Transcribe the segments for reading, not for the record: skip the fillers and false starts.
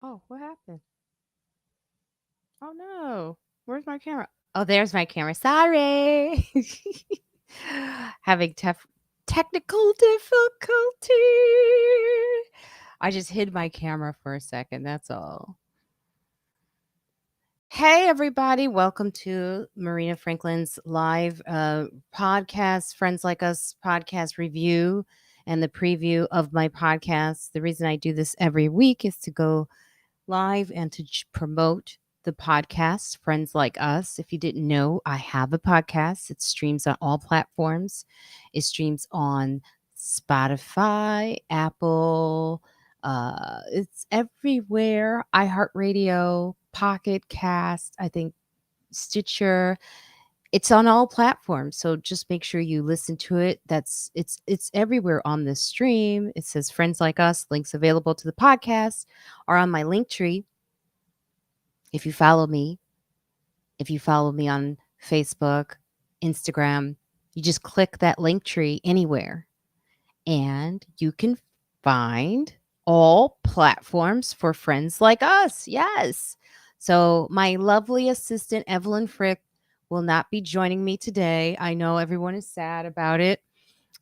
Oh, what happened? Oh no. Where's my camera? Oh, there's my camera. Sorry. Having technical difficulty. I just hid my camera for a second. That's all. Hey, everybody. Welcome to Marina Franklin's live podcast, Friends Like Us podcast review and the preview of my podcast. The reason I do this every week is to go live and to promote the podcast, Friends Like Us. If you didn't know, I have a podcast. It streams on all platforms. It streams on Spotify, Apple, it's everywhere. iHeartRadio, Pocket Cast, I think Stitcher. It's on all platforms. So just make sure you listen to it. It's everywhere on this stream. It says Friends Like Us. Links available to the podcast are on my Linktree. If you follow me, if you follow me on Facebook, Instagram, you just click that Linktree anywhere and you can find all platforms for Friends Like Us. Yes. So my lovely assistant, Evelyn Frick, will not be joining me today. I know everyone is sad about it.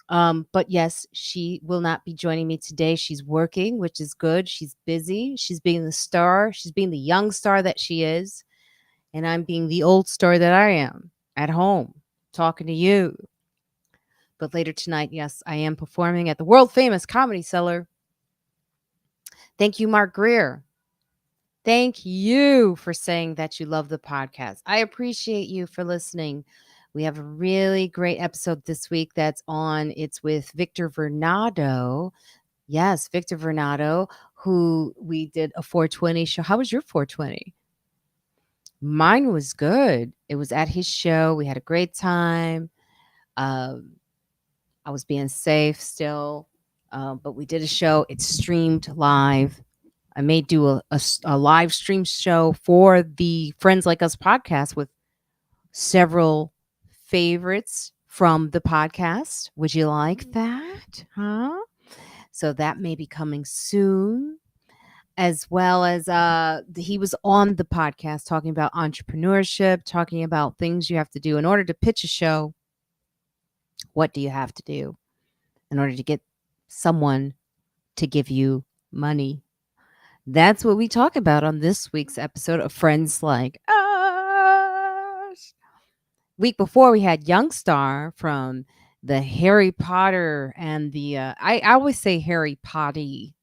But yes, she will not be joining me today. She's working, which is good. She's busy. She's being the star. She's being the young star that she is. And I'm being the old star that I am at home talking to you. But later tonight, yes, I am performing at the world famous Comedy Cellar. Thank you, Mark Greer. Thank you for saying that you love the podcast. I appreciate you for listening. We have a really great episode this week that's on. It's with Victor Vernado. Yes, Victor Vernado, who we did a 420 show. How was your 420? Mine was good. It was at his show. We had a great time. Um, I was being safe still, but we did a show. It's streamed live. I may do a live stream show for the Friends Like Us podcast with several favorites from the podcast. Would you like that? Huh? So that may be coming soon. As well as he was on the podcast talking about entrepreneurship, talking about things you have to do in order to pitch a show. What do you have to do in order to get someone to give you money? That's what we talk about on this week's episode of Friends Like Us. Week before, we had Youngstar from the Harry Potter and the I always say Harry Potty,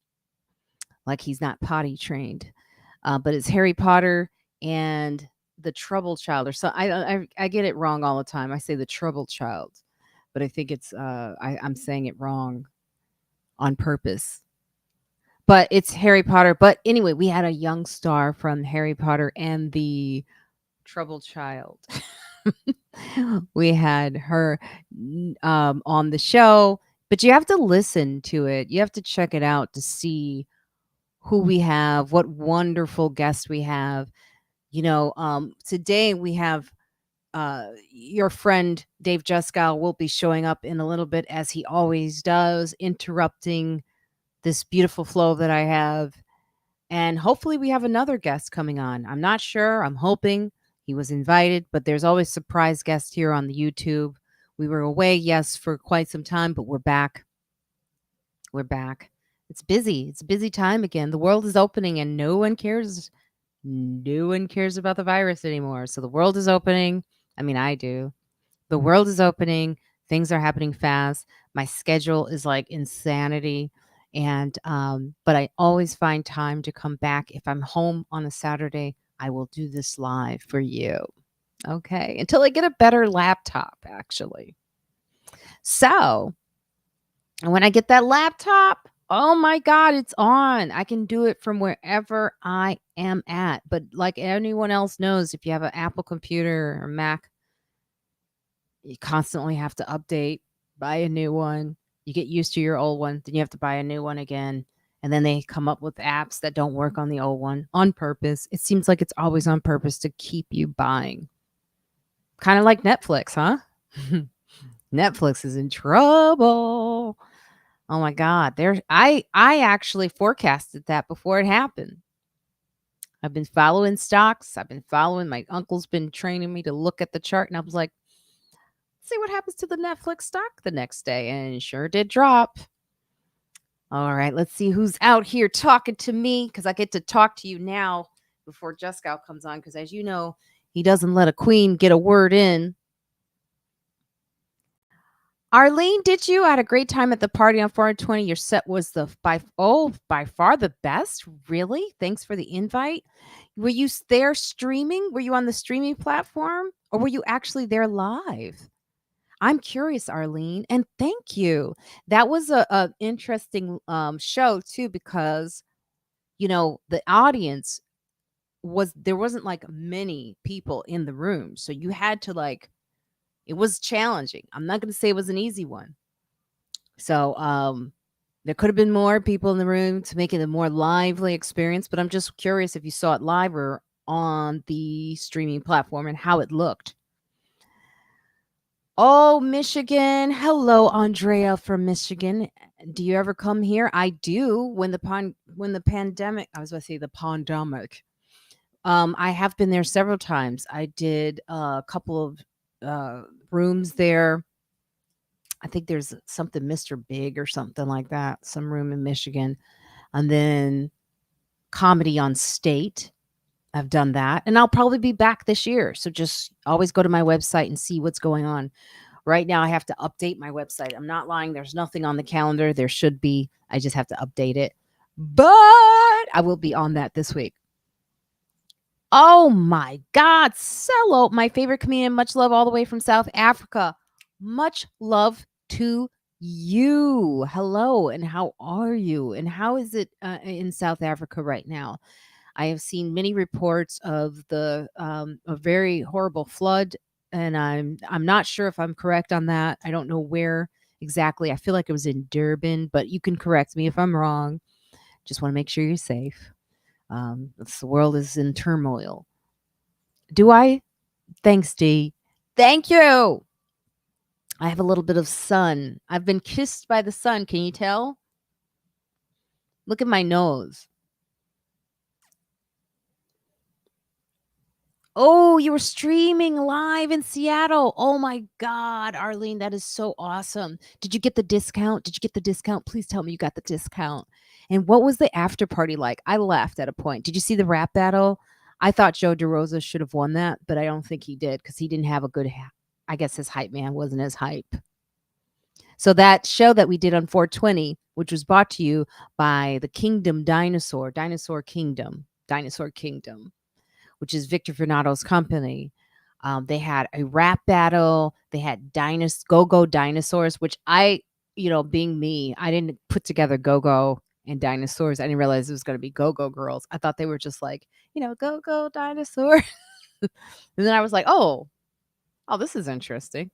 like he's not potty trained, but it's Harry Potter and the Trouble Child, or so. I get it wrong all the time. I say the Trouble Child, but I think it's I'm saying it wrong on purpose. But it's Harry Potter. But anyway, we had a young star from Harry Potter and the Troubled Child. We had her on the show, but you have to listen to it. You have to check it out to see who we have, what wonderful guests we have. Today we have your friend Dave Juskow will be showing up in a little bit, as he always does, interrupting this beautiful flow that I have. And hopefully we have another guest coming on. I'm not sure. I'm hoping. He was invited, but there's always surprise guests here on the YouTube. We were away, yes, for quite some time, but we're back. We're back. It's busy. It's a busy time again. The world is opening and no one cares. No one cares about the virus anymore. So the world is opening. I mean, I do. The world is opening. Things are happening fast. My schedule is like insanity. And but I always find time to come back. If I'm home on a Saturday, I will do this live for you. Okay. Until I get a better laptop, actually. So when I get that laptop, oh my God, it's on. I can do it from wherever I am at. But like anyone else knows, if you have an Apple computer or Mac, you constantly have to update, buy a new one. You get used to your old one, then you have to buy a new one again. And then they come up with apps that don't work on the old one on purpose. It seems like it's always on purpose to keep you buying. Kind of like Netflix, huh? Netflix is in trouble. Oh my God. I actually forecasted that before it happened. I've been following stocks. I've been following. My uncle's been training me to look at the chart, and I was like, see what happens to the Netflix stock the next day, and it sure did drop. All right, let's see who's out here talking to me, because I get to talk to you now before Juskow comes on, because as you know, he doesn't let a queen get a word in. Arlene, did you? I had a great time at the party on 420. Your set was by far the best. Really? Thanks for the invite. Were you there streaming? Were you on the streaming platform, or were you actually there live? I'm curious, Arlene, and thank you. That was a interesting show too, because the audience there wasn't like many people in the room, so you had to it was challenging. I'm not going to say it was an easy one. So there could have been more people in the room to make it a more lively experience, but I'm just curious if you saw it live or on the streaming platform and how it looked. Oh, Michigan. Hello, Andrea from Michigan. Do you ever come here? I do. When the pandemic, I was going to say the pandemic. I have been there several times. I did a couple of rooms there. I think there's something Mr. Big or something like that, some room in Michigan. And then Comedy on State. I've done that. And I'll probably be back this year. So just always go to my website and see what's going on. Right now, I have to update my website. I'm not lying. There's nothing on the calendar. There should be. I just have to update it. But I will be on that this week. Oh my God. Cello, my favorite comedian. Much love all the way from South Africa. Much love to you. Hello, and how are you? And how is it in South Africa right now? I have seen many reports of a very horrible flood, and I'm not sure if I'm correct on that. I don't know where exactly. I feel like it was in Durban, but you can correct me if I'm wrong. Just want to make sure you're safe. The world is in turmoil. Do I? Thanks, Dee. Thank you. I have a little bit of sun. I've been kissed by the sun. Can you tell? Look at my nose. Oh, you were streaming live in Seattle. Oh my God, Arlene, that is so awesome. Did you get the discount? Did you get the discount? Please tell me you got the discount. And what was the after party like? I laughed at a point. Did you see the rap battle? I thought Joe DeRosa should have won that, but I don't think he did because he didn't have a good, I guess his hype man wasn't as hype. So that show that we did on 420, which was brought to you by the Kingdom Dinosaur Kingdom, which is Victor Fernato's company. They had a rap battle. They had go-go dinosaurs, which being me, I didn't put together go-go and dinosaurs. I didn't realize it was going to be go-go girls. I thought they were just like, go-go dinosaur. And then I was like, oh, this is interesting.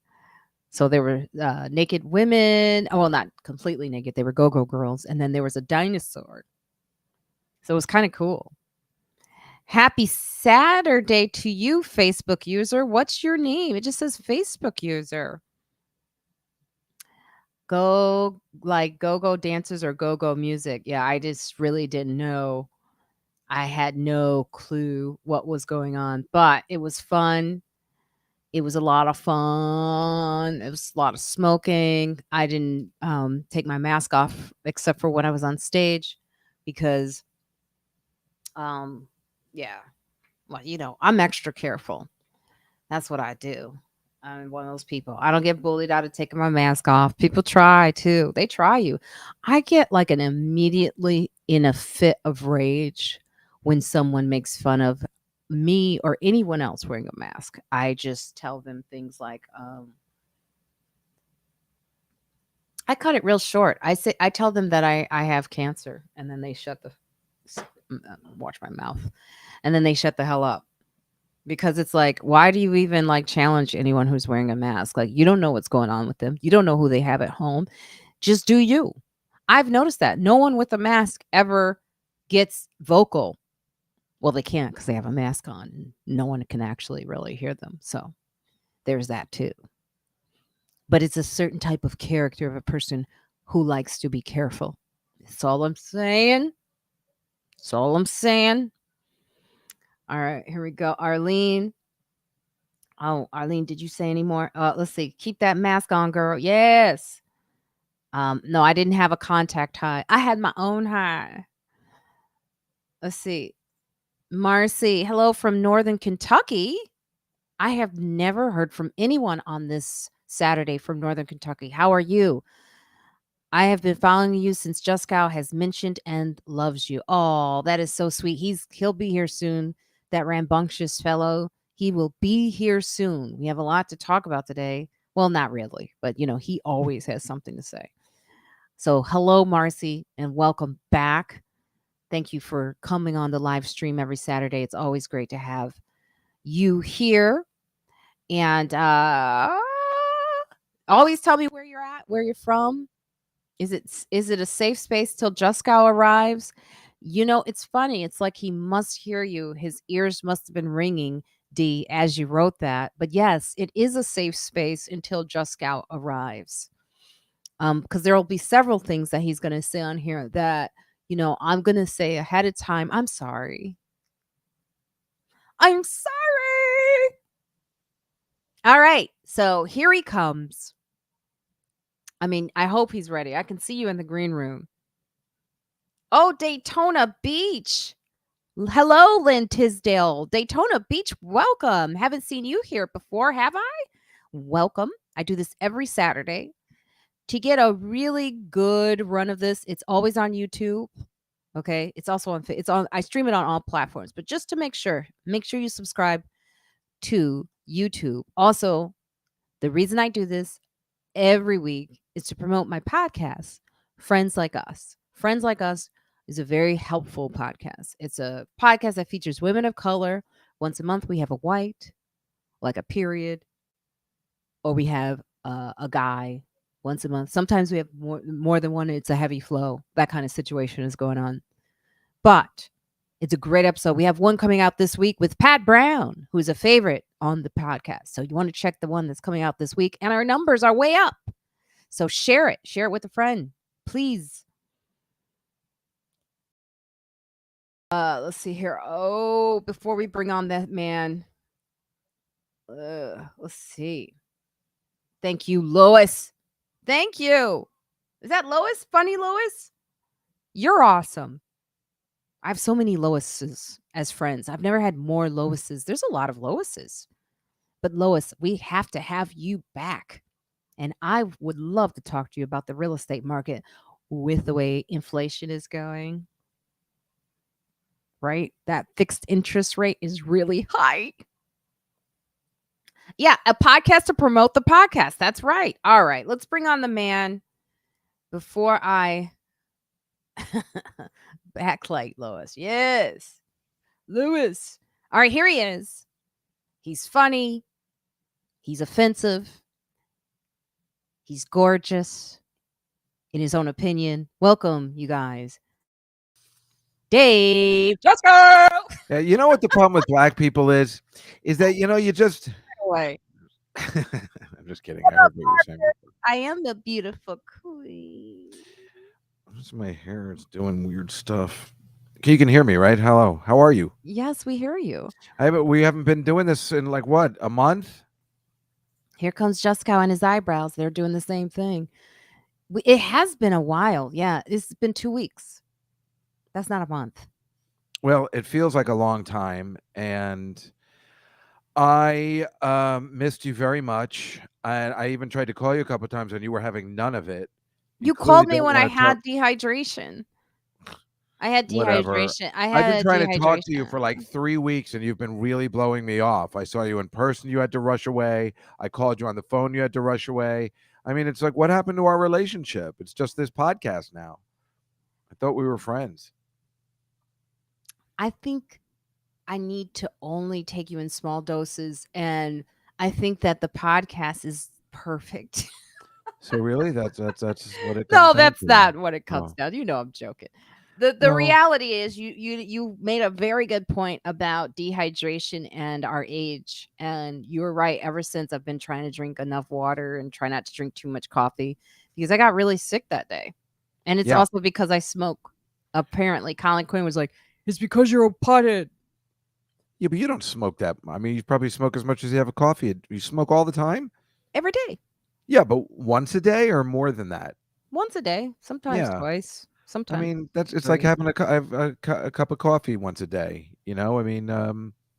So there were naked women. Well, not completely naked. They were go-go girls. And then there was a dinosaur. So it was kind of cool. Happy Saturday to you, Facebook user. What's your name? It just says Facebook user. Go dancers or go music. Yeah, I just really didn't know. I had no clue what was going on, but it was fun. It was a lot of fun. It was a lot of smoking. I didn't take my mask off except for when I was on stage because yeah. Well, I'm extra careful. That's what I do. I'm one of those people. I don't get bullied out of taking my mask off. People try too. They try you. I get like an immediately in a fit of rage when someone makes fun of me or anyone else wearing a mask. I just tell them things like, I cut it real short. I tell them that I have cancer, and then they watch my mouth, and then they shut the hell up. Because it's like, why do you even challenge anyone who's wearing a mask? Like, you don't know what's going on with them. You don't know who they have at home. Just do you. I've noticed that no one with a mask ever gets vocal. Well, they can't because they have a mask on. And no one can actually really hear them. So there's that too. But it's a certain type of character of a person who likes to be careful. That's all I'm saying. That's all I'm saying. All right, here we go. Arlene. Oh, Arlene, did you say any more? Let's see. Keep that mask on, girl. Yes. No, I didn't have a contact high. I had my own high. Let's see. Marcy, hello from Northern Kentucky. I have never heard from anyone on this Saturday from Northern Kentucky. How are you? I have been following you since Juskow has mentioned and loves you. Oh, that is so sweet. He'll be here soon. That rambunctious fellow. He will be here soon. We have a lot to talk about today. Well, not really, but he always has something to say. So, hello, Marcy, and welcome back. Thank you for coming on the live stream every Saturday. It's always great to have you here. And always tell me where you're at, where you're from. Is it a safe space till Juskow arrives? It's funny. It's like he must hear you. His ears must have been ringing, D, as you wrote that. But yes, it is a safe space until Juskow arrives. Because there will be several things that he's going to say on here that I'm going to say ahead of time. I'm sorry. I'm sorry. All right. So here he comes. I mean, I hope he's ready. I can see you in the green room. Oh, Daytona Beach. Hello, Lynn Tisdale. Daytona Beach, welcome. Haven't seen you here before, have I? Welcome. I do this every Saturday. To get a really good run of this, it's always on YouTube. Okay? It's also on I stream it on all platforms, but just to make sure you subscribe to YouTube. Also, the reason I do this every week is to promote my podcast, Friends Like Us. Friends Like Us is a very helpful podcast. It's a podcast that features women of color. Once a month, we have a white, like a period, or we have a guy once a month. Sometimes we have more than one. It's a heavy flow. That kind of situation is going on. But it's a great episode. We have one coming out this week with Pat Brown, who's a favorite on the podcast. So you want to check the one that's coming out this week. And our numbers are way up. So share it. Share it with a friend, please. Let's see here. Oh, before we bring on that man, let's see. Thank you, Lois. Thank you. Is that Lois? Funny Lois? You're awesome. I have so many Loises as friends. I've never had more Loises. There's a lot of Loises. But Lois, we have to have you back. And I would love to talk to you about the real estate market with the way inflation is going. Right? That fixed interest rate is really high. Yeah, a podcast to promote the podcast. That's right. All right, let's bring on the man before I backlight Lois. Yes. Lewis. All right, here he is. He's funny. He's offensive. He's gorgeous in his own opinion. Welcome, you guys. Dave Juskow. Yeah, you know what the problem with black people is that you just. Away. I'm just kidding. I heard what you were saying. I am the beautiful queen. What's my hair? It's doing weird stuff. You can hear me, right? Hello. How are you? Yes, we hear you. We haven't been doing this in like what, a month? Here comes Juskow and his eyebrows. They're doing the same thing. It has been a while. Yeah, it's been 2 weeks. That's not a month. Well, it feels like a long time, and I missed you very much. And I even tried to call you a couple of times, and you were having none of it. You called me when I had dehydration. I had dehydration. I've been trying to talk to you for like 3 weeks, and you've been really blowing me off. I saw you in person. You had to rush away. I called you on the phone. You had to rush away. I mean, it's like, what happened to our relationship? It's just this podcast now. I thought we were friends. I think I need to only take you in small doses, and I think that the podcast is perfect. So really, that's what it comes No, down that's to. not what it comes down. I'm joking. The reality is you made a very good point about dehydration and our age, and you were right. Ever since, I've been trying to drink enough water and try not to drink too much coffee because I got really sick that day, and it's also because I smoke. Apparently, Colin Quinn was like, "It's because you're a pothead." Yeah, but you don't smoke that. I mean, you probably smoke as much as you have a coffee. You smoke all the time? Every day. Yeah, but once a day or more than that? Once a day, sometimes Yeah. twice, I sometimes mean, it's like 3. having a cup of coffee once a day, you know? I mean,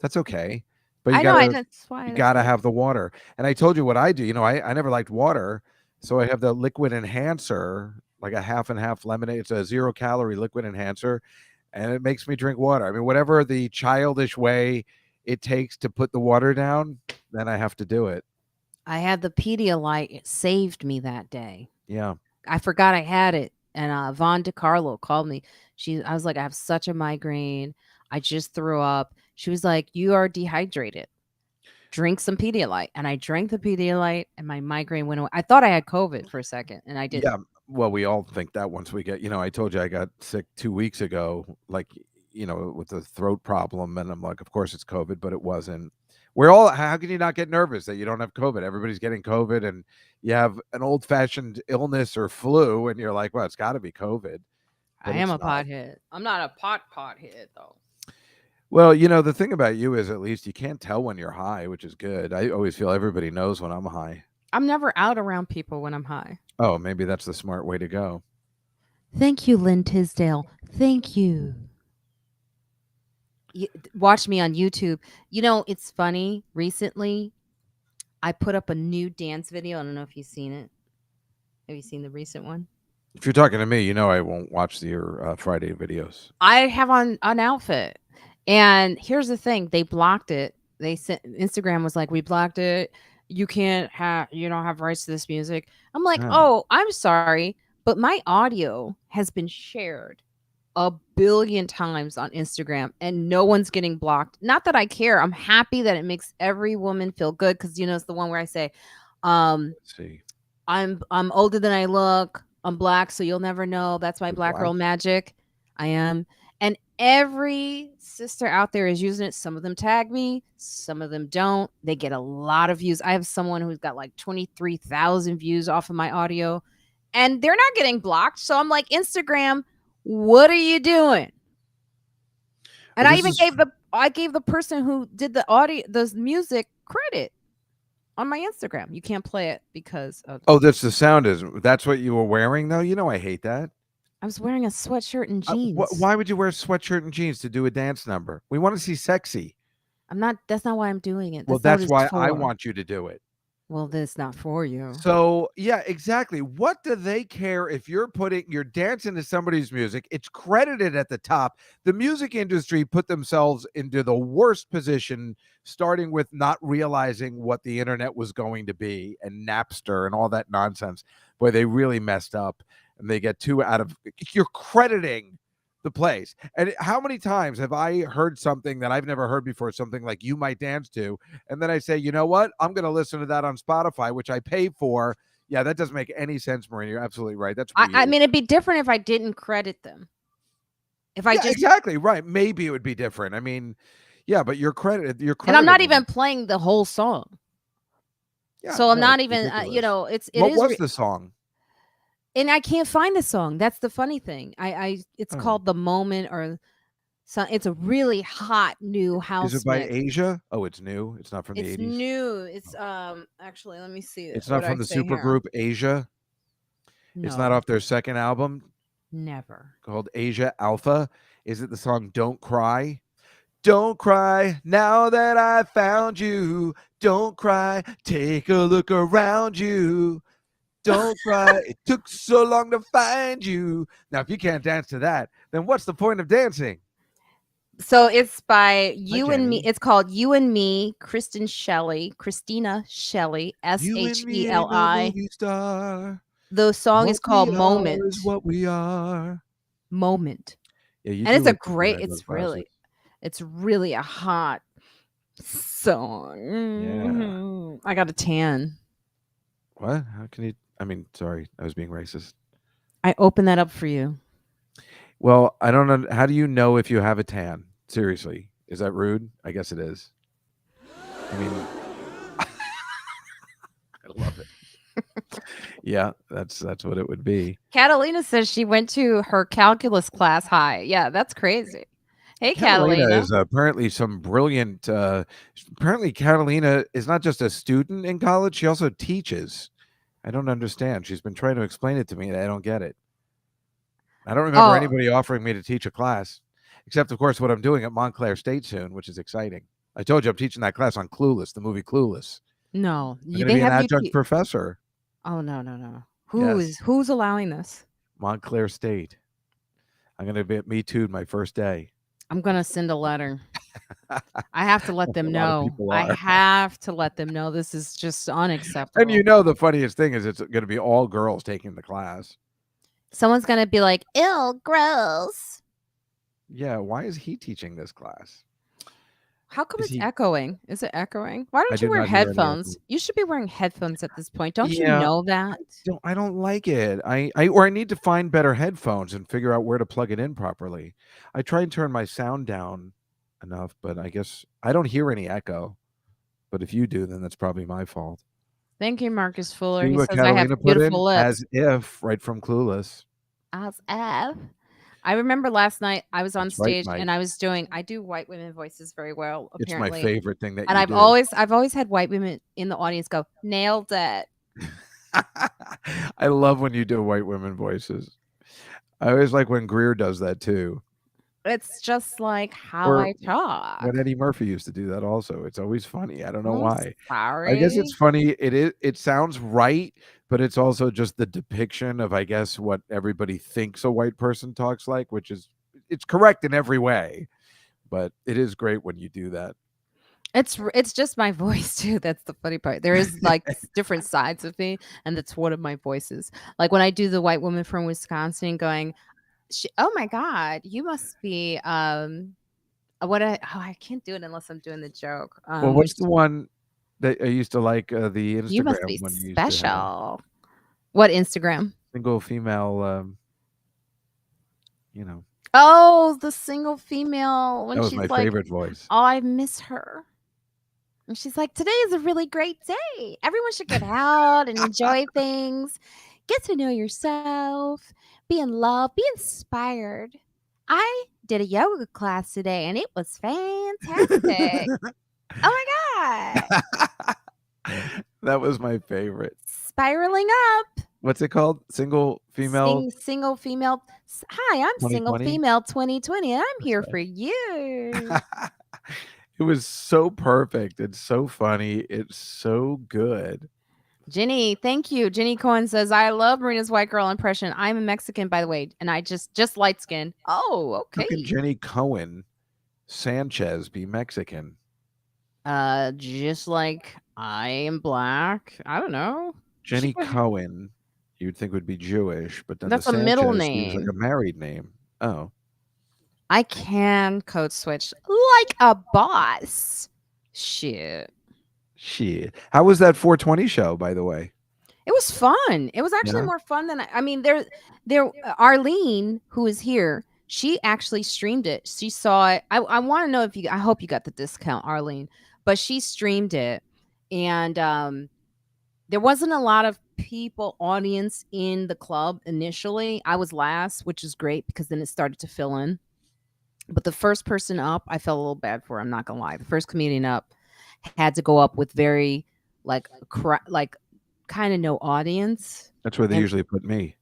that's okay. But I know, you that's gotta why. have the water. And I told you what I do. I never liked water, so I have the liquid enhancer, like a half and half lemonade. It's a 0-calorie liquid enhancer, and it makes me drink water. I mean, whatever the childish way it takes to put the water down, then I have to do it. I had the Pedialyte. It saved me that day. Yeah. I forgot I had it, and Von DiCarlo called me. I was like, I have such a migraine. I just threw up. She was like, you are dehydrated. Drink some Pedialyte, and I drank the Pedialyte, and my migraine went away. I thought I had COVID for a second, and I didn't. Yeah, well, we all think that once we get, I told you I got sick 2 weeks ago, like, with a throat problem, and I'm like, of course it's COVID, but it wasn't. How can you not get nervous that you don't have COVID? Everybody's getting COVID, and you have an old-fashioned illness or flu, and you're like, well, it's got to be COVID, I but am it's a not. pothead. I'm not a pothead though. Well, the thing about you is at least you can't tell when you're high, which is good. I always feel everybody knows when I'm high. I'm never out around people when I'm high. Oh, maybe that's the smart way to go. Thank you, Lynn Tisdale. Thank you. Watch me on YouTube. It's funny. Recently, I put up a new dance video. I don't know if you've seen it. Have you seen the recent one? If you're talking to me, I won't watch your Friday videos. I have on an outfit. And here's the thing, they blocked it. They sent Instagram was like, "We blocked it. You don't have rights to this music." I'm like, Oh. "Oh, I'm sorry, but my audio has been shared a billion times on Instagram and no one's getting blocked. Not that I care. I'm happy that it makes every woman feel good cuz it's the one where I say, um Let's see. I'm older than I look. I'm black, so you'll never know. That's my You're black black? girl magic. I am. And every sister out there is using it. Some of them tag me, some of them don't. They get a lot of views. I have someone who's got like 23,000 views off of my audio, and they're not getting blocked. So I'm like, Instagram, what are you doing? And Well, I this even is gave the person who did the audio, the music, credit on my Instagram. You can't play it because of Oh, that's what you were wearing, though? I hate that. I was wearing a sweatshirt and jeans. Why would you wear a sweatshirt and jeans to do a dance number? We wanna see sexy. That's not why I'm doing it. Well, That's not what that's it's why I for. want you to do it. Well, that's not for you. So, yeah, exactly. What do they care if you're dancing to somebody's music? It's credited at the top. The music industry put themselves into the worst position, starting with not realizing what the internet was going to be and Napster and all that nonsense, where they really messed up and they get too out of. You're crediting the place. And how many times have I heard something that I've never heard before, something like "You Might Dance To," and then I say, you know what? I'm going to listen to that on Spotify, which I pay for. Yeah, that doesn't make any sense, Marina. You're absolutely right. That's I weird. mean, it'd be different if I didn't credit them. If I Yeah, just exactly right. Maybe it would be different. I mean, yeah, but you're credited. and I'm not even playing the whole song. Yeah, So I'm no, not it's even, ridiculous. it What is, was the song? and I can't find the song. That's the funny thing. It's Oh. called The Moment, or so. It's a really hot new Is house it by mix. Asia? Oh, it's new. It's not from the It's 80s. new. It's actually, let me see it. It's What not did I from the say here? supergroup Asia. It's not No, off their second album never. called Asia Alpha. Is it the song Don't Cry? Don't cry now that I found you. Don't cry. Take a look around you. Don't cry. It took so long to find you. Now, if you can't dance to that, then what's the point of dancing? So it's by Hi, You and Me. Jenny. It's called You and Me, Christina Shelley, You and me Sheli. ain't no movie star. The song What is we called are is Moment. what we are. Moment. Yeah, you And do it's a look good great, behind those glasses. it's really a hot song. Yeah. I got a tan. What? How can you? I mean, sorry, I was being racist. I opened that up for you. Well, I don't know. How do you know if you have a tan? Seriously, is that rude? I guess it is. I mean, I love it. Yeah, that's what it would be. Catalina says she went to her calculus class high. Yeah, that's crazy. Hey, Catalina Catalina. is apparently some brilliant. Apparently, Catalina is not just a student in college; she also teaches. I don't understand. She's been trying to explain it to me, and I don't get it. I don't remember Oh, anybody offering me to teach a class, except, of course, what I'm doing at Montclair State soon, which is exciting. I told you I'm teaching that class on Clueless, the movie Clueless. No, I'm going to they be an have you. adjunct professor. Oh no. Yes, Who's allowing this? Montclair State. I'm going to be at Me Too my first day. I'm gonna send a letter. I have to let A them lot of know. people I are. have to let them know this is just And unacceptable. the funniest thing is it's going to be all girls taking the class. someone's gonna be like, "Ew, gross." Yeah, why is he teaching this class? How come Is it's he? echoing? Is it echoing? Why I don't you do wear not hear any headphones? echo. You should be wearing headphones at this point. Don't you Yeah, know that? I don't like it. I need to find better headphones and figure out where to plug it in properly. I try and turn my sound down enough, but I guess I don't hear any echo. But if you do, then that's probably my fault. Thank you, Marcus Fuller. See He what says I have Catalina put in? beautiful lips. As if, right from Clueless. As F. I remember last night I was on That's right, stage and Mike. I do white women voices very well, It's my apparently. favorite thing that And you do. I've always had white women in the audience go, nailed it. I love when you do white women voices. I always like when Greer does that too. It's just like how Or I talk. when Eddie Murphy used to do that also. It's always funny. I don't know I'm why. I guess it's sorry. funny. It sounds right, but it's also just the depiction of, I guess, what everybody thinks a white person talks like, which is it's correct in every way. But it is great when you do that. It's just my voice too. That's the funny part. There is like different sides of me, and that's one of my voices. Like when I do the white woman from Wisconsin going, "Oh my God, you must be I can't do it unless I'm doing the joke. Well, what's the one that I used to like, the You must Instagram be one you used to have? special. What Instagram? Single female, you know, Oh, the single female that when was she's my like, favorite voice. "Oh, I miss her." And she's like, "Today is a really great day. Everyone should get out and enjoy things. Get to know yourself, be in love, be inspired. I did a yoga class today and it was fantastic. Oh my God. That was my favorite. Spiraling up. What's it called? Single female Single female. Hi, I'm single 2020? female 2020 and I'm That's here right. for you." It was so perfect. It's so funny. It's so good. Jenny, thank you. Jenny Cohen says, "I love Marina's white girl impression. I'm a Mexican, by the way, and I just light skin." Oh, How can okay. Jenny Cohen Sanchez be Mexican? Just like I am black. I don't know. Jenny Cohen, you'd think would be Jewish, but then the That's a middle Sanchez seems like a name. married name. Oh, I can code switch like a boss. Shit. shit. How was that 420 show, by the way? It was fun. It was actually Yeah? more fun than I mean, there Arlene, who is here, she actually streamed it. She saw it. I want to know if you I hope you got the discount, Arlene. But she streamed it and there wasn't a lot of people audience in the club initially. I was last, which is great because then it started to fill in. But the first person up, I felt a little bad for. I'm not gonna lie. The first comedian up had to go up with very like like kind of no audience That's where they and usually put me.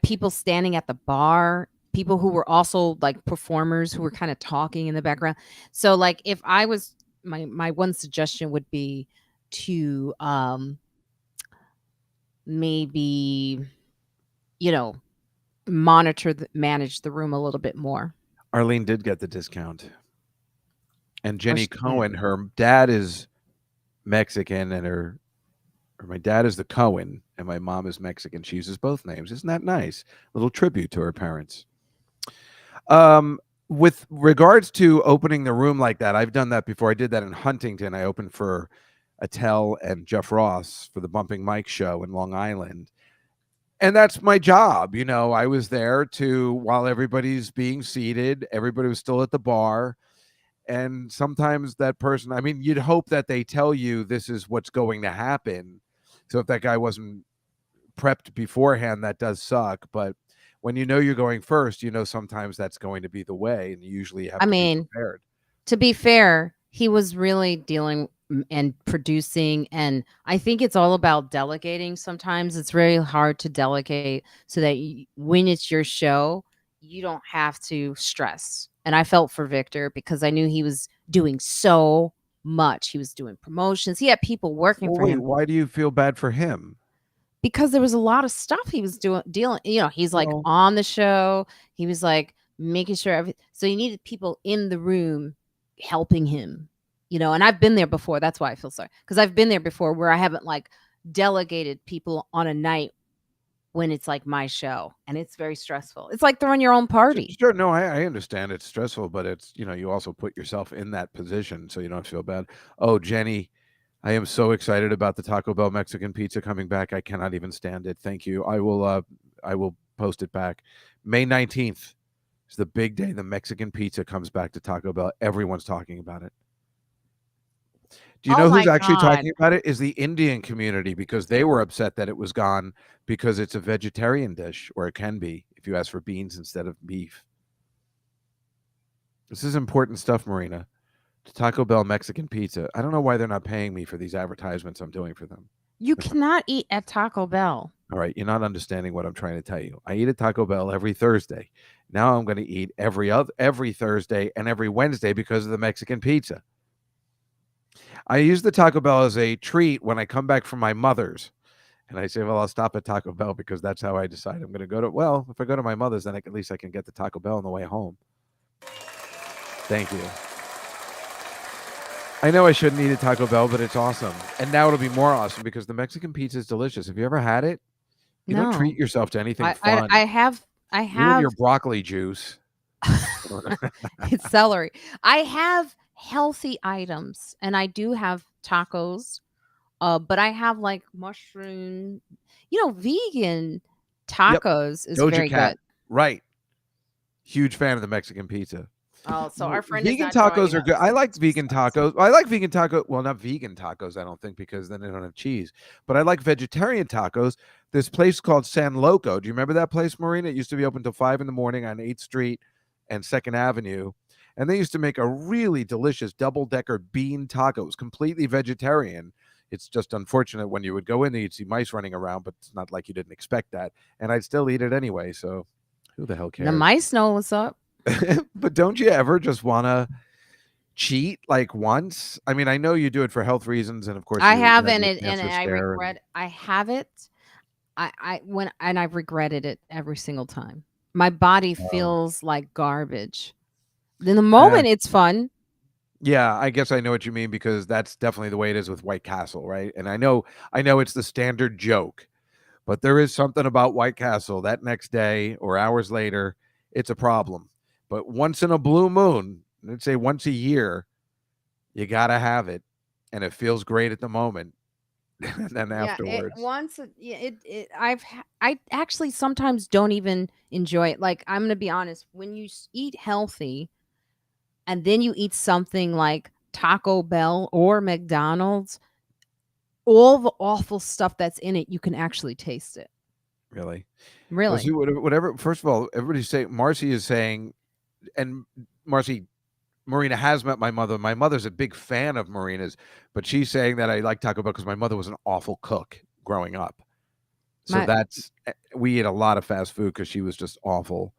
people standing at the bar, people who were also like performers who were kind of talking in the background. So like if I was my one suggestion would be to maybe manage the room a little bit more. Arlene did get the discount. And Or Jenny Cohen, her dad is Mexican and my dad is the Cohen and my mom is Mexican. She uses both names. Isn't that nice? Little tribute to her parents. With regards to opening the room like that, I've done that before. I did that in Huntington. I opened for Attell and Jeff Ross for the Bumping Mike show in Long Island. And that's my job. I was there while everybody's being seated, everybody was still at the bar. And sometimes that person, I mean, you'd hope that they tell you this is what's going to happen. So if that guy wasn't prepped beforehand, that does suck. But when you know you're going first, you know sometimes that's going to be the way, and you usually have I to be mean, prepared. to be fair, he was really dealing and producing, and I think it's all about delegating. Sometimes it's very hard to delegate so that when it's your show, you don't have to stress. And I felt for Victor because I knew he was doing so much. He was doing promotions. He had people working Well, for wait, him why do you feel bad for him? because there was a lot of stuff he was dealing. He's like Well, on the show. He was like making sure so you needed people in the room helping him. And I've been there before. That's why I feel sorry, because I've been there before where I haven't like delegated people on a night when it's like my show, and it's very stressful. It's like throwing your own party. sure. No, I understand it's stressful, but it's, you also put yourself in that position so you don't feel bad. Oh, Jenny, I am so excited about the Taco Bell Mexican pizza coming back. I cannot even stand it. Thank you. I will post it back. May 19th is the big day. The Mexican pizza comes back to Taco Bell. Everyone's talking about it. Do you Oh know who's my actually God. talking about it? Is the Indian community, because they were upset that it was gone because it's a vegetarian dish, or it can be if you ask for beans instead of beef. This is important stuff, Marina. Taco Bell Mexican pizza. I don't know why they're not paying me for these advertisements I'm doing for them. You cannot eat at Taco Bell. All right, you're not understanding what I'm trying to tell you. I eat at Taco Bell every Thursday. Now I'm going to eat every Thursday and every Wednesday because of the Mexican pizza. I use the Taco Bell as a treat when I come back from my mother's. And I say, well, I'll stop at Taco Bell because that's how I decide I'm going to go to. Well, if I go to my mother's, then at least I can get the Taco Bell on the way home. Thank you. I know I shouldn't eat at Taco Bell, but it's awesome. And now it'll be more awesome because the Mexican pizza is delicious. Have you ever had it? You don't treat yourself to anything fun. I have You and your broccoli juice. It's celery. I have healthy items, and I do have tacos, but I have like mushroom, vegan tacos is Doja very Cat. good. Right. Huge fan of the Mexican pizza. Oh, so our friend vegan is not tacos joining are good. us. I like vegan tacos. I like vegan tacos. Well, not vegan tacos, I don't think, because then they don't have cheese. But I like vegetarian tacos. This place called San Loco. Do you remember that place, Marina? It used to be open till 5 a.m. on 8th Street and 2nd Avenue. And they used to make a really delicious double-decker bean taco. It was completely vegetarian. It's just unfortunate when you would go in there, you'd see mice running around, but it's not like you didn't expect that. And I'd still eat it anyway. So who the hell cares? The mice know what's up. But don't you ever just want to cheat like once? I mean, I know you do it for health reasons, and of course I you have, have and your it, and cancer I scare regret. I have it. I've regretted it every single time. My body feels like garbage. In the moment, it's fun. Yeah, I guess I know what you mean, because that's definitely the way it is with White Castle, right? And I know it's the standard joke, but there is something about White Castle that next day or hours later, it's a problem. But once in a blue moon, let's say once a year, you got to have it, and it feels great at the moment. And then afterwards, I actually sometimes don't even enjoy it. Like, I'm gonna be honest, when you eat healthy and then you eat something like Taco Bell or McDonald's, all the awful stuff that's in it, you can actually taste it. Really? Really? Well, see, whatever. First of all, everybody's saying, Marcy is saying, and Marina has met my mother. My mother's a big fan of Marina's, but she's saying that I like Taco Bell because my mother was an awful cook growing up. So we ate a lot of fast food because she was just awful.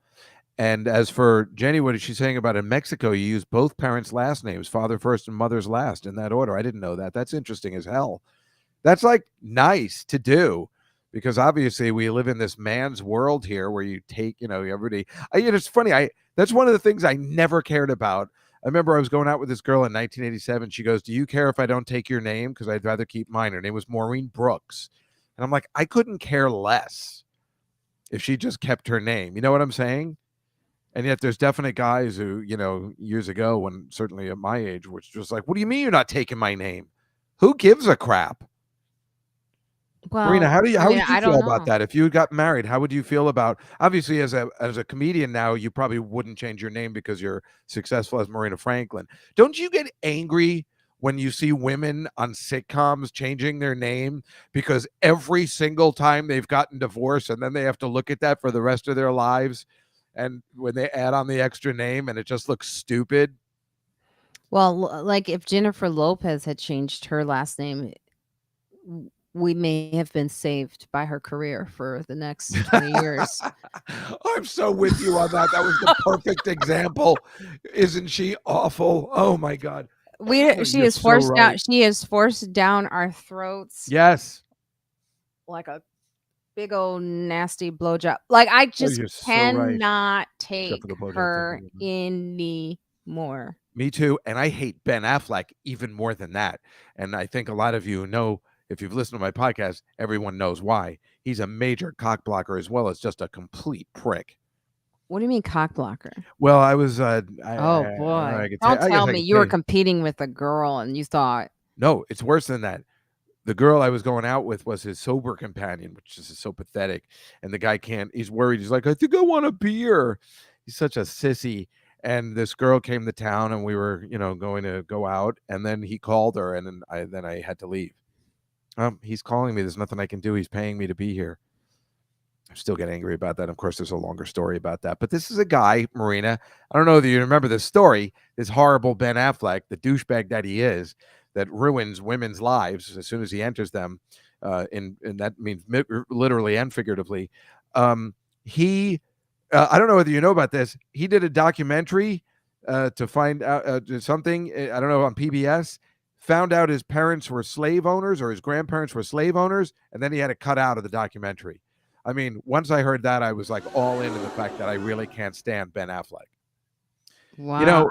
And as for Jenny, what is she saying about in Mexico, you use both parents' last names, father first and mother's last, in that order? I didn't know that. That's interesting as hell. That's like nice to do, because obviously we live in this man's world here where you take, everybody. It's funny. That's one of the things I never cared about. I remember I was going out with this girl in 1987. She goes, "Do you care if I don't take your name? Because I'd rather keep mine." Her name was Maureen Brooks. And I'm like, I couldn't care less if she just kept her name. You know what I'm saying? And yet there's definite guys who, years ago, when certainly at my age, was just like, what do you mean you're not taking my name? Who gives a crap? Well, Marina, how would you feel about know. that? If you got married, how would you feel about, obviously as a comedian now, you probably wouldn't change your name because you're successful as Marina Franklin. Don't you get angry when you see women on sitcoms changing their name because every single time they've gotten divorced and then they have to look at that for the rest of their lives. And when they add on the extra name and it just looks stupid. Well, like if Jennifer Lopez had changed her last name, we may have been saved by her career for the next 20 years. I'm so with you on that. That was the perfect example. Isn't she awful? Oh my God. She is forced down. She is forced down our throats. Yes. Like a big old nasty blowjob. Like I just cannot take her anymore. Me too. And I hate Ben Affleck even more than that. And I think a lot of you know, if you've listened to my podcast, everyone knows why. He's a major cock blocker as well as just a complete prick. What do you mean cock blocker? Well, I was oh boy. Don't tell me you were competing with a girl and you thought. No, it's worse than that. The girl I was going out with was his sober companion, which is so pathetic. And the guy he's worried. He's like, I think I want a beer. He's such a sissy. And this girl came to town and we were, going to go out. And then he called her and then I had to leave. He's calling me. There's nothing I can do. He's paying me to be here. I still get angry about that. Of course, there's a longer story about that. But this is a guy, Marina. I don't know if you remember this story. This horrible Ben Affleck, the douchebag that he is, that ruins women's lives as soon as he enters them. And that means literally and figuratively. I don't know whether you know about this. He did a documentary to find out something. I don't know, on PBS. Found out his parents were slave owners or his grandparents were slave owners, and then he had it cut out of the documentary. I mean, once I heard that, I was like all into the fact that I really can't stand Ben Affleck. Wow.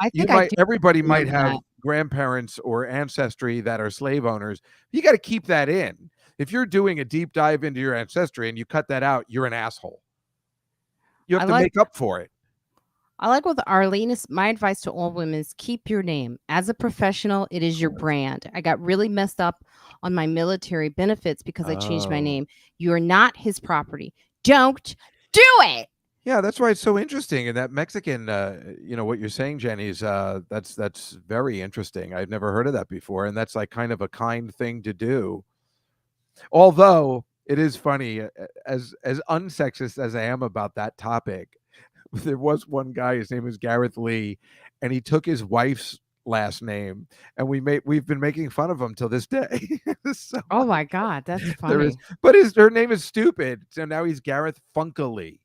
Everybody might have grandparents or ancestry that are slave owners. You got to keep that in. If you're doing a deep dive into your ancestry and you cut that out, you're an asshole. You have to make up for it. I like with Arlene is my advice to all women is keep your name. As a professional, it is your brand. I got really messed up on my military benefits because I changed my name. You are not his property. Don't do it. Yeah, that's why it's so interesting. And that Mexican, what you're saying, Jenny, is that's very interesting. I've never heard of that before. And that's like kind of a kind thing to do. Although it is funny, as unsexist as I am about that topic, there was one guy, his name was Gareth Lee, and he took his wife's last name, and we've been making fun of him till this day. So, oh my God, that's funny. But her name is stupid, so now he's Gareth Funka Lee.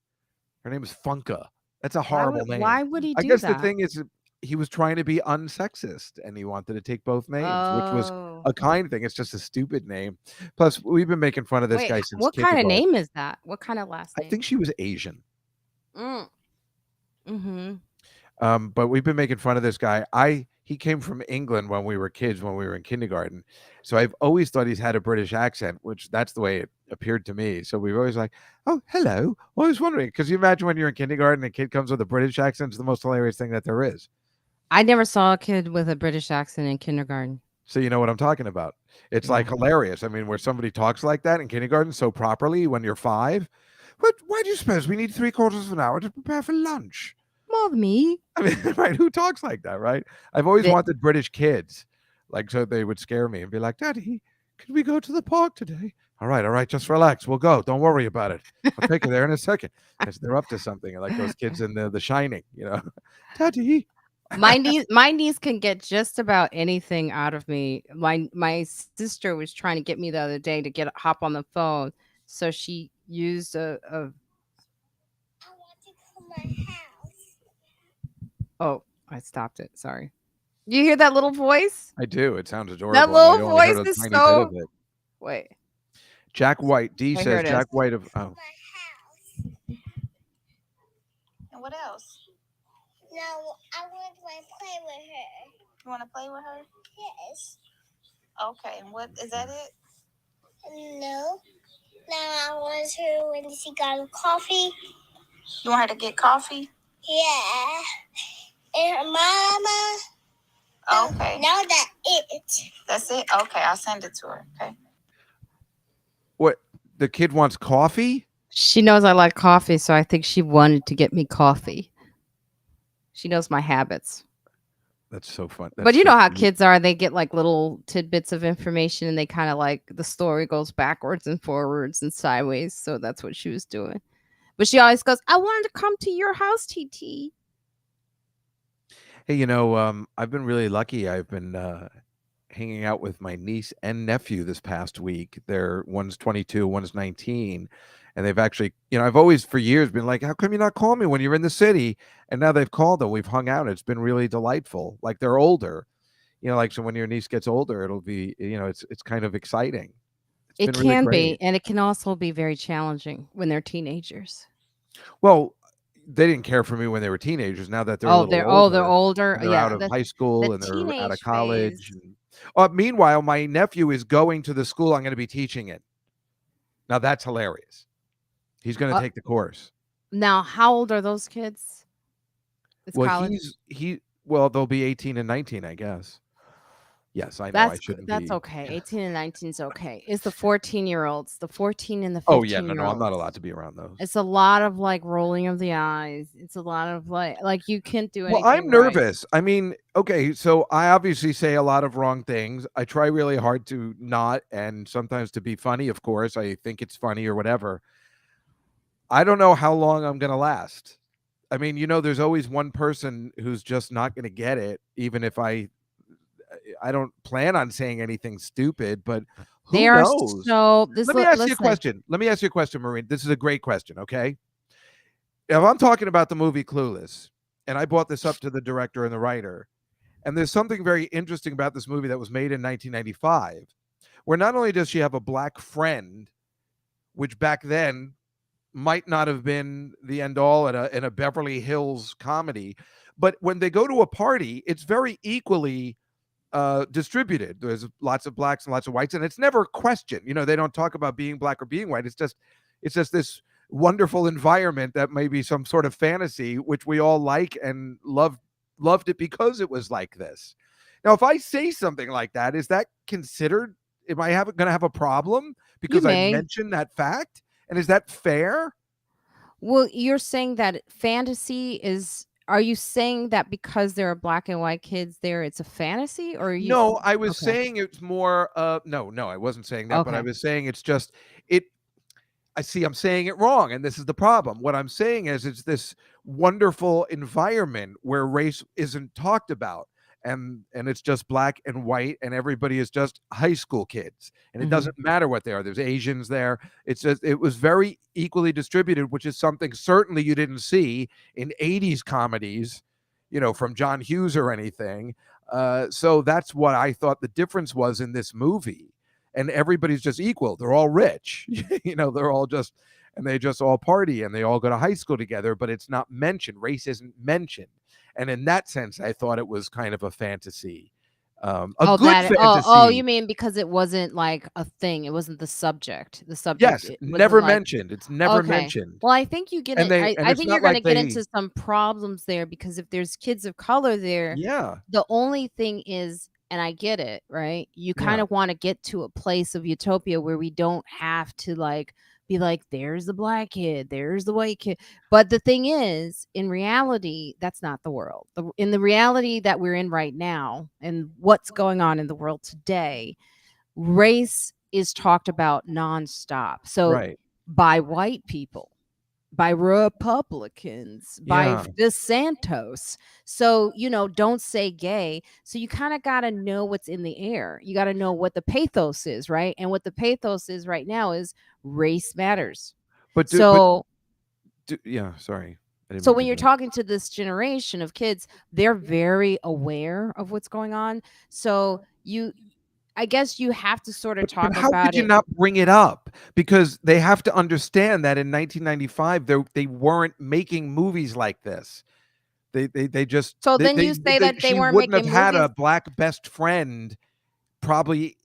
Her name is Funka. That's a horrible name. Why would he do that? I guess the thing is, he was trying to be unsexist, and he wanted to take both names, which was a kind thing. It's just a stupid name. Plus, we've been making fun of this guy since. What kind of name is that? What kind of last name? I think she was Asian. Mm-hmm. But we've been making fun of this guy. He came from England when we were kids, when we were in kindergarten. So I've always thought he's had a British accent, which that's the way it appeared to me. So we were always like, oh, hello. I was wondering, because you imagine when you're in kindergarten, a kid comes with a British accent. It's the most hilarious thing that there is. I never saw a kid with a British accent in kindergarten. So you know what I'm talking about. It's like hilarious. I mean, where somebody talks like that in kindergarten so properly when you're 5. But why do you suppose we need 3/4 of an hour to prepare for lunch? More than me. I mean, right? Who talks like that, right? I've always wanted British kids, like, so they would scare me and be like, Daddy, can we go to the park today? All right, just relax. We'll go. Don't worry about it. I'll take you there in a second. Because they're up to something, like those kids in The Shining, Daddy. My niece can get just about anything out of me. My sister was trying to get me the other day to hop on the phone, so she used a I want to come to my house. Oh, I stopped it. Sorry. You hear that little voice? I do. It sounds adorable. That little voice is so. Wait. Jack White. D says Jack White of. Oh. And what else? No, I want to play with her. You want to play with her? Yes. Okay. And what is that it? No. Now I want her when she got coffee. You want her to get coffee? Yeah. And her mama. Okay. Now that's it. That's it? Okay, I'll send it to her. Okay. What? The kid wants coffee? She knows I like coffee, so I think she wanted to get me coffee. She knows my habits. That's so fun. But That's you so know how cute. kids are. They get like little tidbits of information and they kind of like the story goes backwards and forwards and sideways. So that's what she was doing. But she always goes, I wanted to come to your house, TT. Hey, I've been really lucky. I've been hanging out with my niece and nephew this past week. One's 22, one's 19. And they've actually, I've always for years been like, how come you not call me when you're in the city? And now they've called and we've hung out. It's been really delightful. Like they're older, like, so when your niece gets older, it'll be, it's kind of exciting. It's It been really can great. be, and it can also be very challenging when they're teenagers. Well, they didn't care for me when they were teenagers. Now that they're a little older, they're older. and they're out Yeah, of high school the and they're out of teenage college. phase. Meanwhile, my nephew is going to the school I'm going to be teaching it. Now that's hilarious. He's going to take the course. Now, how old are those kids? It's Well, college. they'll be 18 and 19, I guess. Yes, I know. I shouldn't That's be. okay. 18 and 19 is okay. It's the 14-year-olds, the 14 and the 15-year-olds. Oh yeah, no, I'm not allowed to be around those. It's a lot of like rolling of the eyes. It's a lot of like you can't do anything. Well, I'm right. nervous. I mean, okay, so I obviously say a lot of wrong things. I try really hard to not, and sometimes to be funny, of course. I think it's funny or whatever. I don't know how long I'm going to last. I mean, there's always one person who's just not going to get it, even if I don't plan on saying anything stupid, but who knows? Let me ask you a question. Let me ask you a question, Marina. This is a great question, okay? If I'm talking about the movie Clueless, and I brought this up to the director and the writer, and there's something very interesting about this movie that was made in 1995, where not only does she have a black friend, which back then might not have been the end all in a Beverly Hills comedy, but when they go to a party, it's very equally distributed. There's lots of blacks and lots of whites, and it's never questioned. They don't talk about being black or being white. It's just this wonderful environment that may be some sort of fantasy, which we all like and loved it because it was like this. Now, if I say something like that, is that considered? Am I going to have a problem because I mentioned that fact? And is that fair? Well, you're saying that fantasy is. Are you saying that because there are black and white kids there, it's a fantasy, or No, I was saying it's more. No, I wasn't saying that, but I was saying it's just it. I see. I'm saying it wrong, and this is the problem. What I'm saying is it's this wonderful environment where race isn't talked about. And it's just black and white, and everybody is just high school kids, and it doesn't matter what they are. There's Asians there. It's just, it was very equally distributed, which is something certainly you didn't see in 80s comedies, from John Hughes or anything. So that's what I thought the difference was in this movie. And everybody's just equal. They're all rich, they're all just, and they just all party and they all go to high school together, but it's not mentioned. Race isn't mentioned. And in that sense, I thought it was kind of a fantasy, good fantasy. Oh, you mean because it wasn't like a thing? It wasn't the subject. The subject, yes, never mentioned. It's never mentioned. Well, I think you get it. I think you're going to get into some problems there because if there's kids of color there, the only thing is, and I get it, right? You kind of want to get to a place of utopia where we don't have to be like, there's the black kid, there's the white kid. But the thing is, in reality, that's not the world. In the reality that we're in right now and what's going on in the world today, race is talked about nonstop. So by white people, by Republicans, by DeSantis. So, don't say gay. So you kind of got to know what's in the air. You got to know what the pathos is, right? And what the pathos is right now is race matters. Sorry. So when you're talking to this generation of kids, they're very aware of what's going on. So I guess you have to sort of talk about it. How could you not bring it up? Because they have to understand that in 1995, they weren't making movies like this. They just. So then you say that they weren't making movies. She wouldn't have had a black best friend probably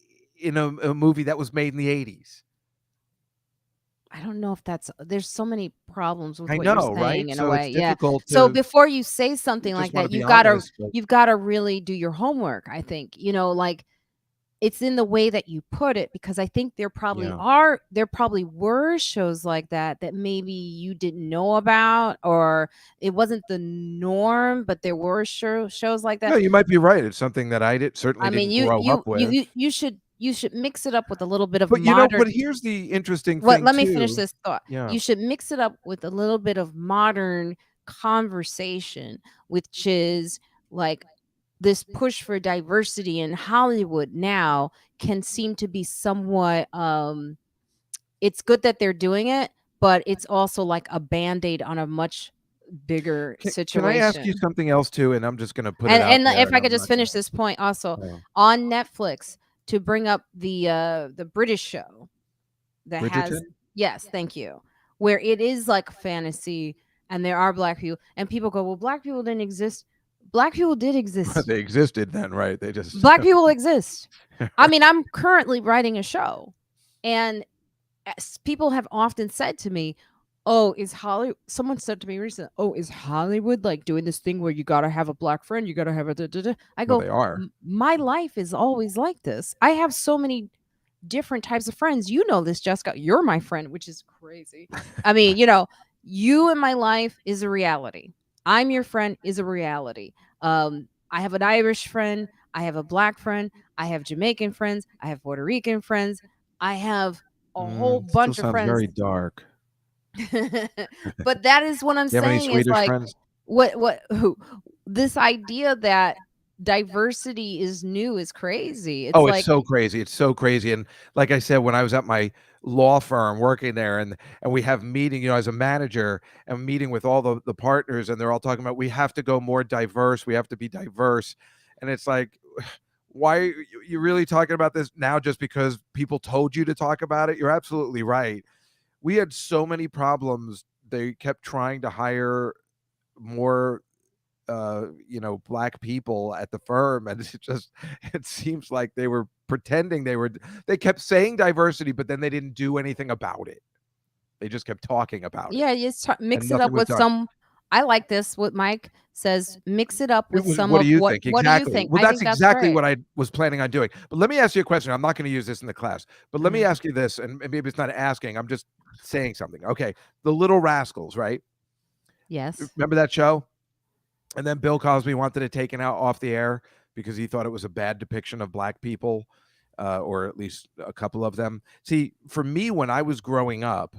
in a movie that was made in the 80s. I don't know if there's so many problems with what you're saying right? in so a way. Yeah. So before you say something like that, you've got to really do your homework. I think, it's in the way that you put it, because I think there probably were shows like that maybe you didn't know about, or it wasn't the norm, but there were shows like that. No, you might be right. It's something that I certainly I mean, didn't grow up with. you should mix it up with a little bit of But modern. but here's the interesting Well, thing let me finish too. this thought. Yeah. You should mix it up with a little bit of modern conversation, which is like this push for diversity in Hollywood now can seem to be somewhat it's good that they're doing it, but it's also like a band-aid on a much bigger situation. Can I ask you something else too? And I'm just going to put it out and there, if I could just finish this point also, on Netflix, to bring up the British show that has, yes, thank you, where it is like fantasy and there are black people, and people go, well, black people didn't exist. Black people did exist. They existed then, right? They just black people exist. I mean, I'm currently writing a show, and people have often said to me, oh, is Hollywood, someone said to me recently, oh, is Hollywood like doing this thing where you got to have a black friend, you got to have a da-da-da? I go, they are. My life is always like this. I have so many different types of friends. You know this, Jessica. You're my friend, which is crazy. I mean, you in my life is a reality. I'm your friend is a reality. I have an Irish friend. I have a black friend. I have Jamaican friends. I have Puerto Rican friends. I have a whole bunch of friends. Very dark. But that is what I'm saying. Is like friends? Who this idea that diversity is new is crazy. It's it's so crazy. It's so crazy. And like I said, when I was at my law firm working there, and we have meeting, as a manager, and meeting with all the partners, and they're all talking about, we have to go more diverse. We have to be diverse. And it's like, why are you really talking about this now just because people told you to talk about it? You're absolutely right. We had so many problems. They kept trying to hire more black people at the firm, and it seems like they were pretending they kept saying diversity, but then they didn't do anything about it. They just kept talking about it. Yeah, just mix it up with some. I like this. What Mike says, mix it up with some. What do you think? Exactly. What do you think? Well, that's exactly what I was planning on doing. But let me ask you a question. I'm not going to use this in the class, but let me ask you this, and maybe it's not asking. I'm just saying something. Okay, The Little Rascals, right? Yes. Remember that show? And then Bill Cosby wanted it taken out off the air because he thought it was a bad depiction of black people, or at least a couple of them. See, for me, when I was growing up,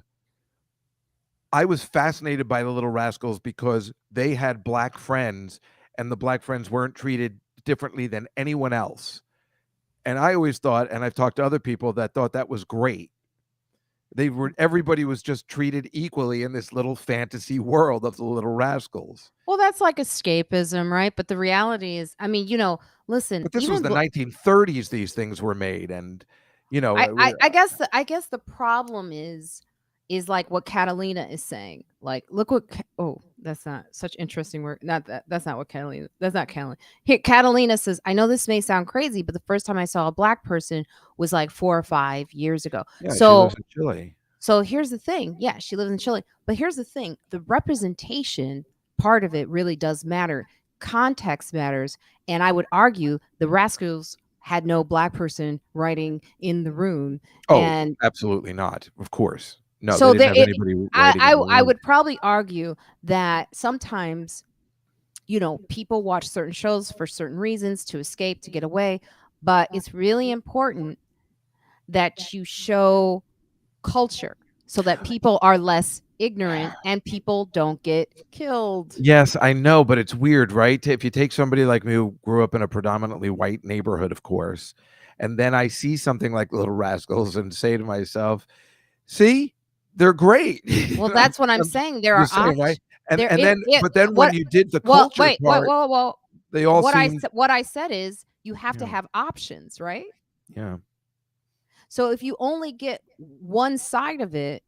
I was fascinated by The Little Rascals because they had black friends, and the black friends weren't treated differently than anyone else. And I always thought, and I've talked to other people that thought that was great. Everybody was just treated equally in this little fantasy world of The Little Rascals. Well, that's like escapism, right? But the reality is, I mean, listen. But this was the 1930s. These things were made, and I guess the problem is like what Catalina is saying. Like, look what. That's not such interesting word. Not that. That's not what Catalina. That's not Catalina. Here, Catalina says, I know this may sound crazy, but the first time I saw a black person was like 4 or 5 years ago. Yeah, she lives in Chile. So here's the thing. Yeah, she lives in Chile. But here's the thing. The representation part of it really does matter. Context matters. And I would argue the Rascals had no black person writing in the room. Oh, and absolutely not. Of course. No, so they didn't have anybody I would probably argue that sometimes, people watch certain shows for certain reasons, to escape, to get away. But it's really important that you show culture so that people are less ignorant and people don't get killed. Yes, I know, but it's weird, right? If you take somebody like me who grew up in a predominantly white neighborhood, of course, and then I see something like Little Rascals and say to myself, see, they're great. Well, that's what I'm saying. There are options, right? But then when you did the culture part, they all what I said is you have to have options, right? Yeah. So if you only get one side of it,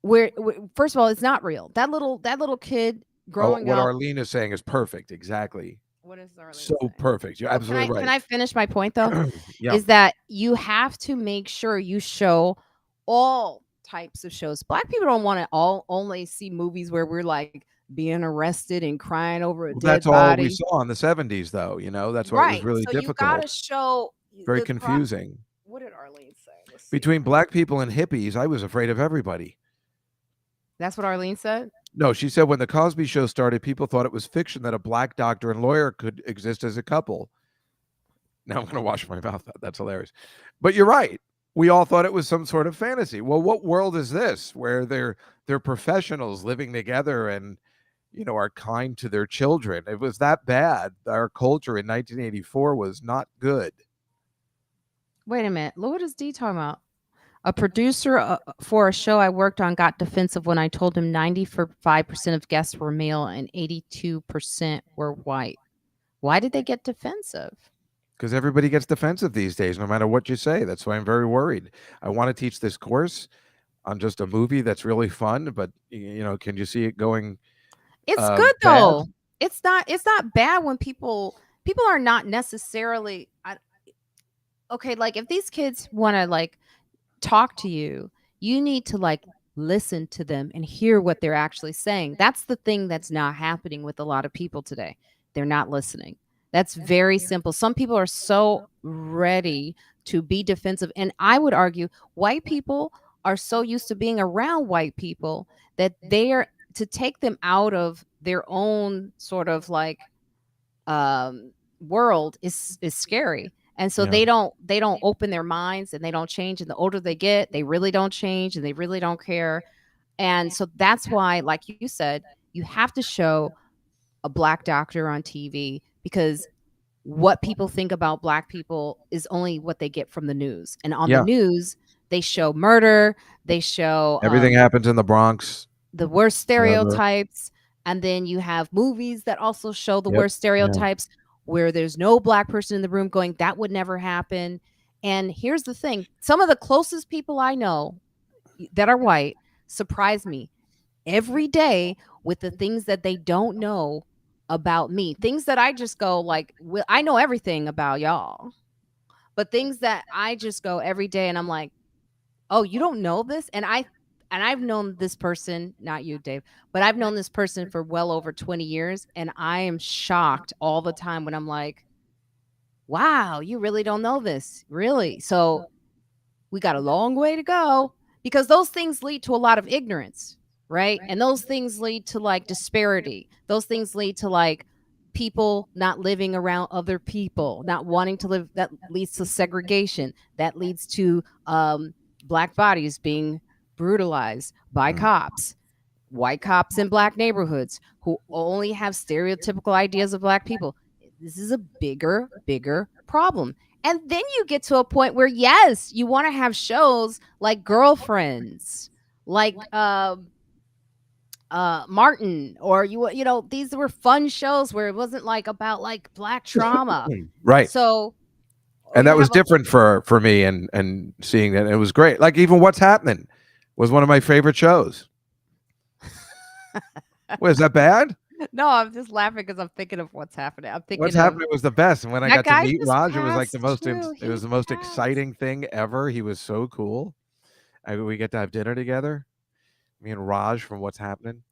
where first of all, it's not real. That little kid growing up. What up. Arlene is saying is perfect. Exactly. What is Arlene so saying? Perfect. You're absolutely right. Can I finish my point though? Yeah. Is that you have to make sure you show all types of shows. Black people don't want to only see movies where we're like being arrested and crying over a dead body. That's all we saw in the 70s, though. That's why it was really difficult. So you gotta show Very confusing. What did Arlene say? Let's see. Between black people and hippies, I was afraid of everybody. That's what Arlene said? No, she said when the Cosby Show started, people thought it was fiction that a black doctor and lawyer could exist as a couple. Now I'm going to wash my mouth out. That's hilarious. But you're right. We all thought it was some sort of fantasy. Well, what world is this where they're professionals living together and, you know, are kind to their children? It was that bad. Our culture in 1984 was not good. Wait a minute. What is D talking about? A producer for a show I worked on got defensive when I told him 95% of guests were male and 82% were white. Why did they get defensive? Because everybody gets defensive these days, no matter what you say. That's why I'm very worried. I want to teach this course on just a movie that's really fun, but you know, can you see it going? It's good though. It's not bad when people are not necessarily okay. Like if these kids want to like talk to you, you need to like listen to them and hear what they're actually saying. That's the thing that's not happening with a lot of people today. They're not listening. That's very simple. Some people are so ready to be defensive. And I would argue white people are so used to being around white people that they are to take them out of their own sort of like world is scary. And so they don't open their minds and they don't change. And the older they get, they really don't change and they really don't care. And so that's why, like you said, you have to show a black doctor on TV because what people think about black people is only what they get from the news. And on the news, they show murder, they show everything happens in the Bronx, the worst stereotypes. And then you have movies that also show the worst stereotypes where there's no black person in the room going, that would never happen. And here's the thing. Some of the closest people I know that are white surprise me every day with the things that they don't know about me. Things that I just go like, well, I know everything about y'all. But things that I just go every day and I'm like, oh, you don't know this? And I've known this person, not you, Dave, but I've known this person for well over 20 years. And I am shocked all the time when I'm like, wow, you really don't know this. Really? So we got a long way to go because those things lead to a lot of ignorance, right? And those things lead to like disparity. Those things lead to like people not living around other people, not wanting to live. That leads to segregation. That leads to black bodies being brutalized by cops, white cops in black neighborhoods who only have stereotypical ideas of black people. This is a bigger problem. And then you get to a point where, yes, you want to have shows like Girlfriends, like Martin, or you know, these were fun shows where it wasn't like about like black trauma. Right. So and that was different for me and seeing that. It was great. Like even What's Happening was one of my favorite shows. Was that bad? No, I'm just laughing because I'm thinking of What's Happening. I'm thinking What's Happening was the best. And when I got to meet Raj, it was like the most it was the most exciting thing ever. He was so cool. We get to have dinner together. Me and Raj from What's Happening.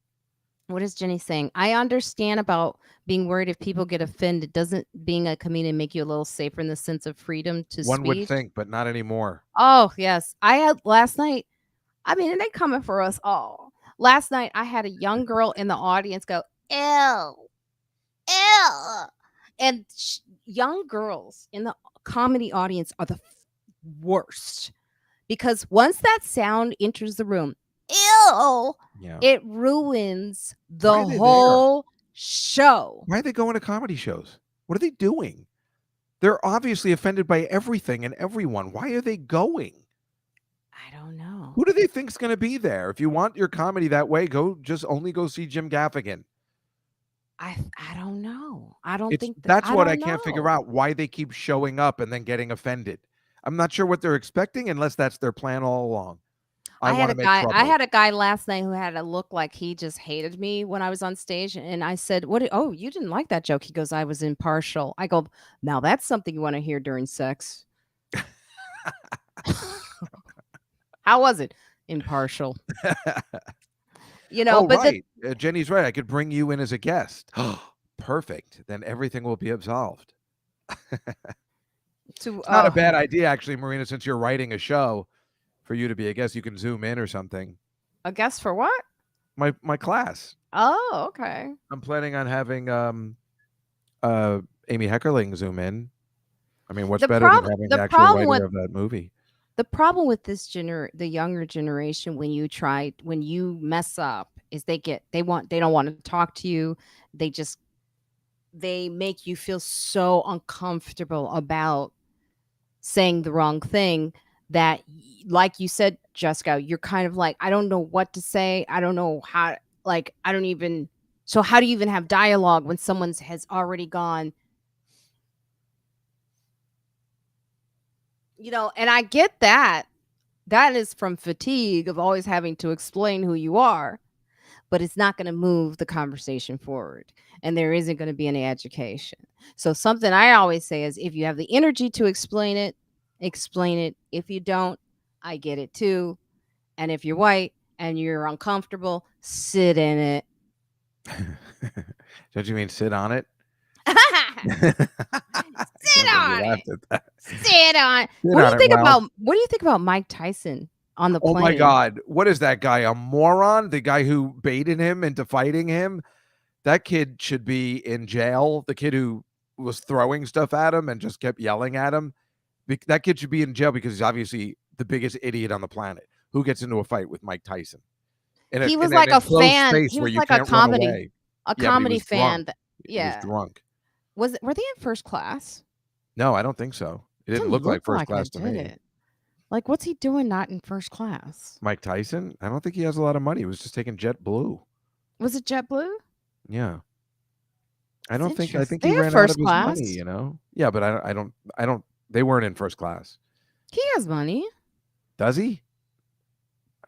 What is Jenny saying? I understand about being worried if people get offended. Doesn't being a comedian make you a little safer in the sense of freedom to speak? One would think, but not anymore. Oh, yes. I had last night. I mean, and they coming for us all. Last night, I had a young girl in the audience go, ew, ew. And young girls in the comedy audience are the worst. Because once that sound enters the room, ew, it ruins the whole show. Why are they going to comedy shows? What are they doing? They're obviously offended by everything and everyone. Why are they going? I don't know. Who do they think's going to be there? If you want your comedy that way, only go see Jim Gaffigan. I don't know. I don't think that's what I can't figure out, why they keep showing up and then getting offended. I'm not sure what they're expecting unless that's their plan all along. I had a guy last night who had a look like he just hated me when I was on stage. And I said, oh, you didn't like that joke. He goes, I was impartial. I go, now that's something you want to hear during sex. How was it? Impartial. You know, but right. Jenny's right. I could bring you in as a guest. Perfect. Then everything will be absolved. To It's not a bad idea, actually, Marina, since you're writing a show, for you to be a guest. You can Zoom in or something. a guest for what? My class. Oh, okay. I'm planning on having Amy Heckerling Zoom in. I mean, what's better than having the actual writer of that movie? The problem with this the younger generation, when you mess up, is they don't want to talk to you. They make you feel so uncomfortable about saying the wrong thing that, like you said, Juskow, you're kind of like, I don't know what to say. I don't know how, like, I don't even, so how do you even have dialogue when someone has already gone, and I get that. That is from fatigue of always having to explain who you are, but it's not going to move the conversation forward. And there isn't going to be any education. So something I always say is, if you have the energy to explain it, explain it. If you don't, I get it too. And if you're white and you're uncomfortable, sit in it. Don't you mean sit on it? Sit on it. Sit on. What do you think about Mike Tyson on the plane? Oh my God. What is that guy? A moron? The guy who baited him into fighting him? That kid should be in jail. The kid who was throwing stuff at him and just kept yelling at him. That kid should be in jail because he's obviously the biggest idiot on the planet. Who gets into a fight with Mike Tyson? He was like a fan. He was like a comedy fan. He was drunk. Were they in first class? No, I don't think so. It didn't look like first class to me. Like, what's he doing not in first class? Mike Tyson? I don't think he has a lot of money. He was just taking JetBlue. Was it JetBlue? Yeah. I think he ran out of his money, Yeah, but I don't they weren't in first class. He has money. Does he?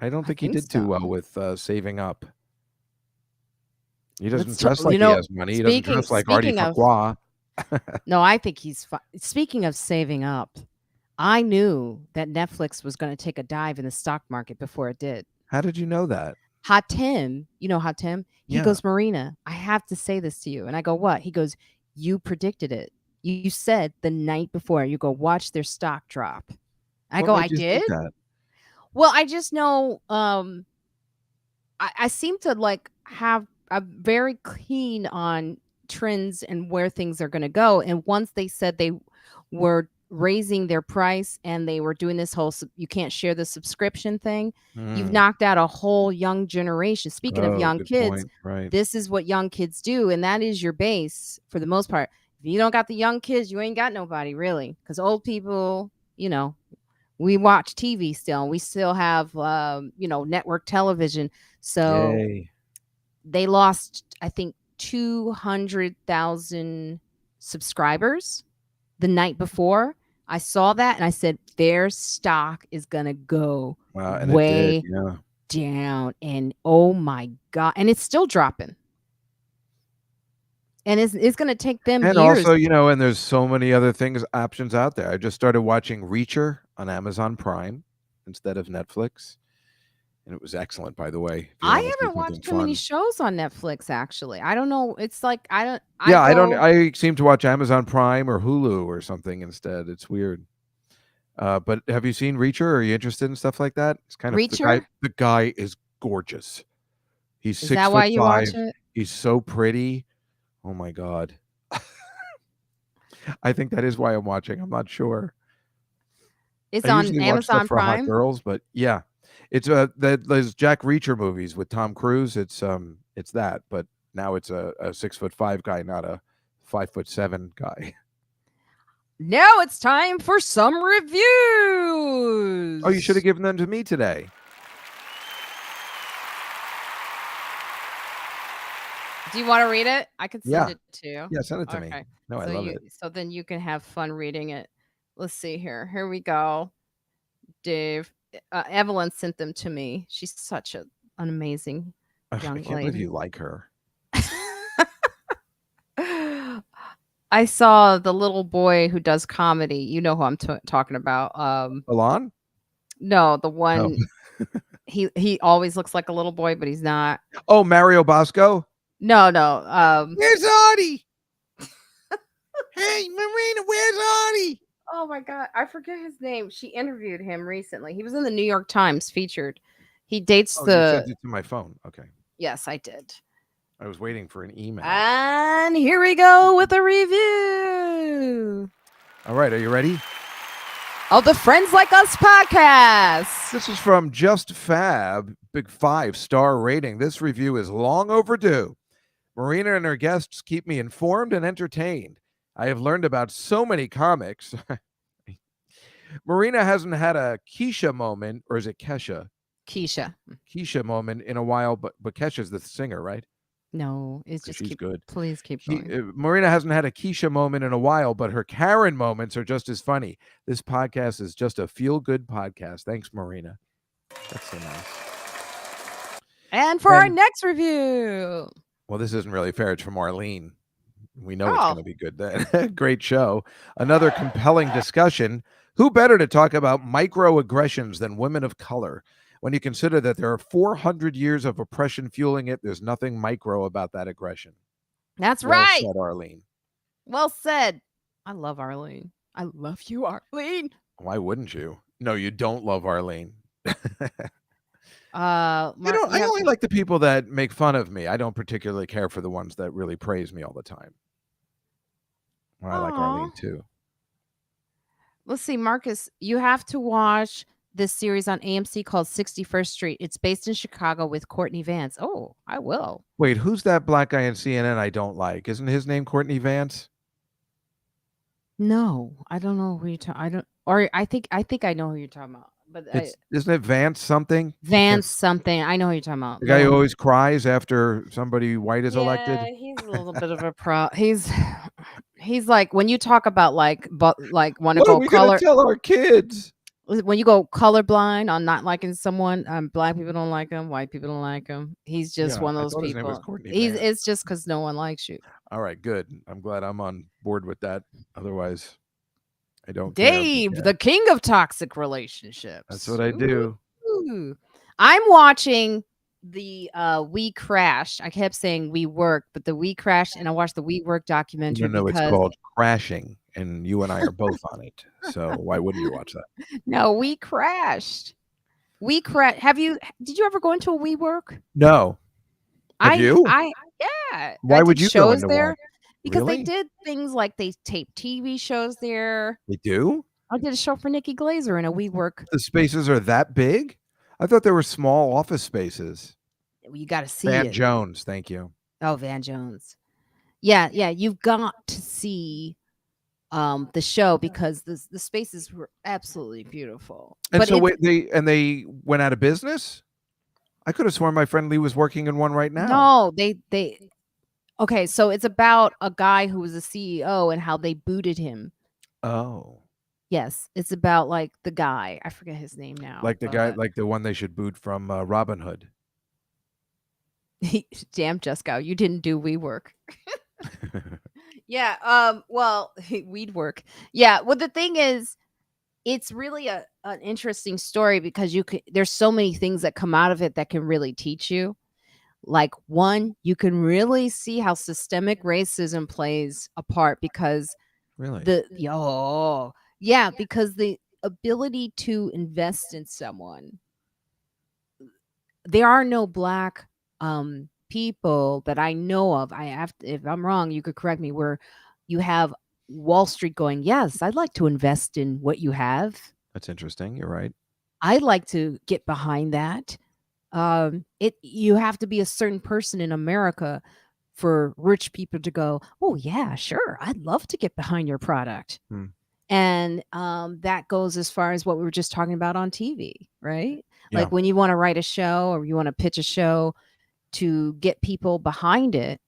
I don't think he did too well with saving up. He doesn't dress like he has money. He doesn't dress like Artie Francois. No, I think he's speaking of saving up. I knew that Netflix was going to take a dive in the stock market before it did. How did you know that? Hot Tim, Hot Tim? He goes, Marina, I have to say this to you. And I go, what? He goes, you predicted it. You said the night before, you go, watch their stock drop. I go, I did? Well, I just know I seem to I'm very keen on trends and where things are going to go. And once they said they were raising their price and they were doing this whole you can't share the subscription thing, you've knocked out a whole young generation. Speaking of young kids, this is what young kids do, and that is your base for the most part. If you don't got the young kids, you ain't got nobody really, because old people, we watch TV still. We still have network television. So they lost, I think, 200,000 subscribers the night before. I saw that and I said, their stock is going to go way down. And oh my God. And it's still dropping. And it's going to take them years. And also, and there's so many other options out there. I just started watching Reacher on Amazon Prime instead of Netflix. And it was excellent, by the way. I haven't watched too many shows on Netflix, actually. I don't know. It's like, I seem to watch Amazon Prime or Hulu or something instead. It's weird. But have you seen Reacher? Are you interested in stuff like that? It's kind of Reacher? The guy is gorgeous. He's 6'5". Is that why you watch it? He's so pretty. Oh my God. I think that is why I'm watching. I'm not sure. It's on Amazon Prime. Hot girls, but yeah. It's those Jack Reacher movies with Tom Cruise. It's that, but now it's a 6'5" guy, not a 5'7" guy. Now it's time for some reviews. Oh, you should have given them to me today. Do you want to read it? I can send it to you. Yeah, send it to me. No, I love it. So then you can have fun reading it. Let's see here. Here we go. Dave. Evelyn sent them to me. She's such an amazing young lady. I can't believe you like her. I saw the little boy who does comedy. You know who I'm talking about. Alon? No, the one. Oh. He always looks like a little boy, but he's not. Oh, Mario Bosco? No. Where's Artie? Hey, Marina, where's Artie? Oh my God. I forget his name. She interviewed him recently. He was in the New York Times featured. He dates Oh, you sent it to my phone. Okay. Yes, I did. I was waiting for an email. And here we go with a review. All right. Are you ready? Of the Friends Like Us podcast. This is from Just Fab, big 5-star rating. This review is long overdue. Marina and her guests keep me informed and entertained. I have learned about so many comics. Marina hasn't had a Keisha moment, or is it Kesha? Keisha moment in a while, but Kesha's the singer, right? No, it's just she's good. Please keep going. Marina hasn't had a Keisha moment in a while, but her Karen moments are just as funny. This podcast is just a feel-good podcast. Thanks, Marina. That's so nice. And for our next review. Well, this isn't really fair. It's from Arlene. We know it's going to be good then. Great show. Another compelling discussion. Who better to talk about microaggressions than women of color? When you consider that there are 400 years of oppression fueling it, there's nothing micro about that aggression. That's right. Well said, Arlene. Well said. I love Arlene. I love you, Arlene. Why wouldn't you? No, you don't love Arlene. I only like the people that make fun of me. I don't particularly care for the ones that really praise me all the time. Well, I like Arlene too. Let's see, Marcus, you have to watch this series on AMC called 61st Street. It's based in Chicago with Courtney Vance. Oh, I will. Wait, who's that black guy in CNN I don't like? Isn't his name Courtney Vance? No, I don't know who you're talking. I think I know who you're talking about. But isn't it Vance something? Vance something. I know who you're talking about. The guy who always cries after somebody white is elected. Yeah, he's a little bit of a pro. He's like, when you talk about want to go color. Tell our kids when you go colorblind on not liking someone, black people don't like him, white people don't like him. He's just one of those people. It's just because no one likes you. All right, good. I'm glad I'm on board with that. Otherwise, I don't. Dave, the king of toxic relationships. That's what I do. Ooh. I'm watching the We Crashed. I kept saying We Work, but the We Crashed, and I watched the We Work documentary. No, it's called Crashing, and you and I are both on it. So why wouldn't you watch that? No, We Crashed. We Crashed. Did you ever go into a We Work? No. Have you? Yeah. Why would you go into there? one? Because really? they did things like they taped TV shows there. They do? I did a show for Nikki Glazer in a We Work. The spaces are that big? I thought there were small office spaces. You got to see Van it. Jones, thank you. Oh, Van Jones. Yeah, you've got to see the show because the spaces were absolutely beautiful. And but so they went out of business? I could have sworn my friend Lee was working in one right now. No, they okay, so it's about a guy who was a CEO and how they booted him. Oh. Yes, it's about like the guy. I forget his name now. Like the guy, like the one they should boot from Robin Hood. Damn, Juskow, you didn't do We Work. Yeah. Well, we'd work. Yeah. Well, the thing is, it's really an interesting story because there's so many things that come out of it that can really teach you. Like, one, you can really see how systemic racism plays a part because really because the ability to invest in someone. There are no black people that I know of. If I'm wrong, you could correct me, where you have Wall Street going, yes, I'd like to invest in what you have. That's interesting. You're right. I'd like to get behind that. You have to be a certain person in America for rich people to go, oh yeah, sure, I'd love to get behind your product. And that goes as far as what we were just talking about on TV, right? Yeah. Like when you want to write a show or you want to pitch a show to get people behind it,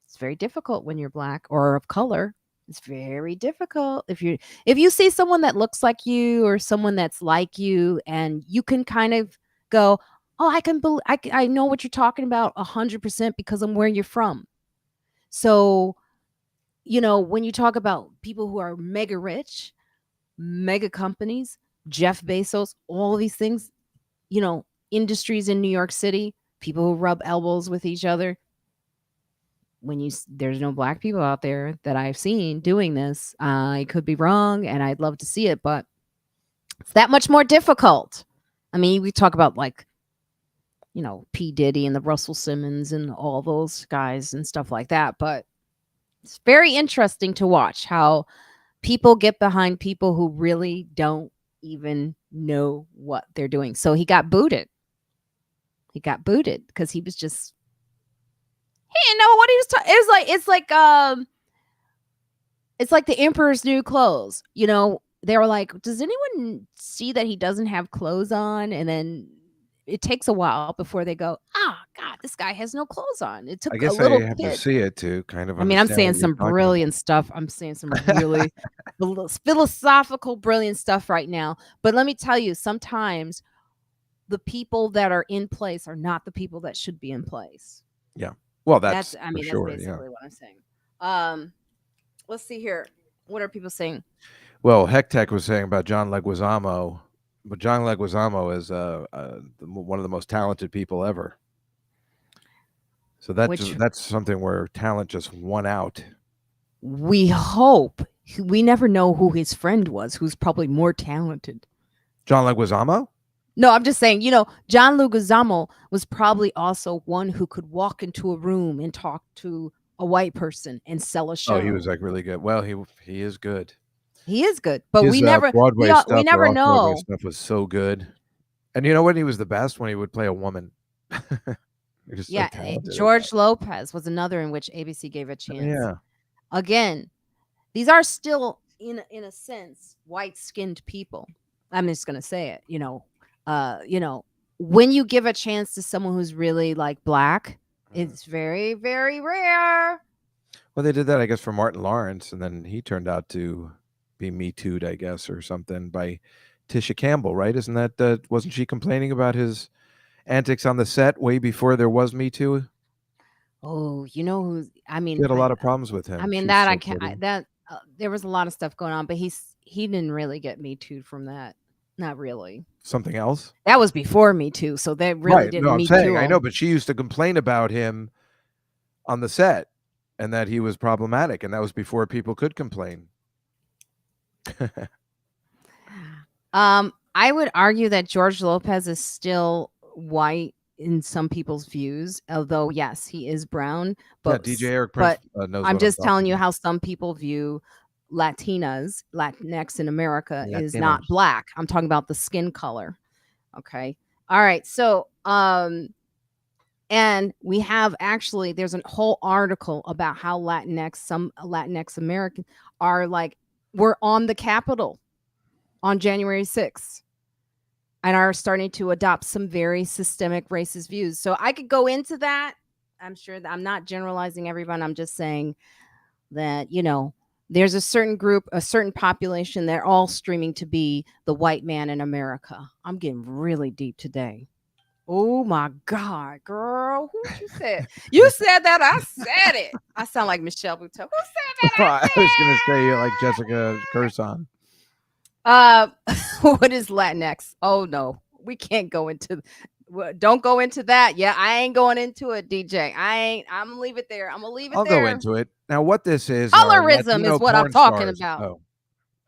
it's very difficult when you're black or of color. It's very difficult if you see someone that looks like you or someone that's like you, and you can kind of go, oh, I know what you're talking about 100% because I'm where you're from. So, when you talk about people who are mega rich, mega companies, Jeff Bezos, all of these things, industries in New York City, people who rub elbows with each other. there's no black people out there that I've seen doing this. I could be wrong, and I'd love to see it, but it's that much more difficult. I mean, we talk about like, P. Diddy and the Russell Simmons and all those guys and stuff like that, but it's very interesting to watch how people get behind people who really don't even know what they're doing. So he got booted. Because he was just, he didn't know what he was talking. It's like the Emperor's New Clothes. They were like, does anyone see that he doesn't have clothes on? And then it takes a while before they go, God, this guy has no clothes on. It took I guess a little I have to kid. see it to kind of. I mean, I'm understand saying what you're some talking brilliant stuff. I'm saying some really philosophical, brilliant stuff right now. But let me tell you, sometimes the people that are in place are not the people that should be in place. Yeah. Well, that's I mean, for sure, that's basically what I'm saying. Let's see here. What are people saying? Well, Hectech was saying about John Leguizamo, but John Leguizamo is one of the most talented people ever. So that's something where talent just won out. We hope. We never know who his friend was, who's probably more talented. John Leguizamo? No, I'm just saying, John Leguizamo was probably also one who could walk into a room and talk to a white person and sell a show. Oh, he was like really good. Well, he is good. He is good, but His, we never Broadway we stuff, never or off-Broadway know. stuff was so good. And you know when he was the best? When he would play a woman. Yeah, George Lopez was another in which ABC gave a chance. Yeah. Again, these are still in a sense white-skinned people. I'm just gonna say it. When you give a chance to someone who's really like black, it's very, very rare. Well, they did that, I guess, for Martin Lawrence, and then he turned out to be Me Too'd, I guess, or something by Tisha Campbell, right? Isn't that wasn't she complaining about his antics on the set way before there was Me Too? Oh, who? I mean, She had a lot of problems with him. I mean, She's that so I can't. pretty. There was a lot of stuff going on, but he didn't really get Me Too from that. Not really. Something else? That was before Me Too, so they really Right. didn't No, I'm Me saying Too I him. know, but she used to complain about him on the set and that he was problematic, and that was before people could complain. I would argue that George Lopez is still white in some people's views, although yes, he is brown. But DJ Eric Prince knows. I'm what just I'm telling you about. how some people view Latinx in America is Latinos. not black. I'm talking about the skin color. Okay. All right. So, and we have actually, there's a whole article about how some Latinx Americans are like, we're on the Capitol on January 6th and are starting to adopt some very systemic racist views. So I could go into that. I'm sure that I'm not generalizing everyone. I'm just saying that, there's a certain group, a certain population, they're all streaming to be the white man in America. I'm getting really deep today. Oh my God, girl. Who'd you say? You said that. I said it. I sound like Michelle Buteau. Who said that? I was going to say you like Jessica Curson. What is Latinx? Oh no, we can't go into. Don't go into that. Yeah, I ain't going into it, DJ. I'm gonna leave it there. I'll go into it. Now, what this is? Colorism is what I'm talking about. Oh,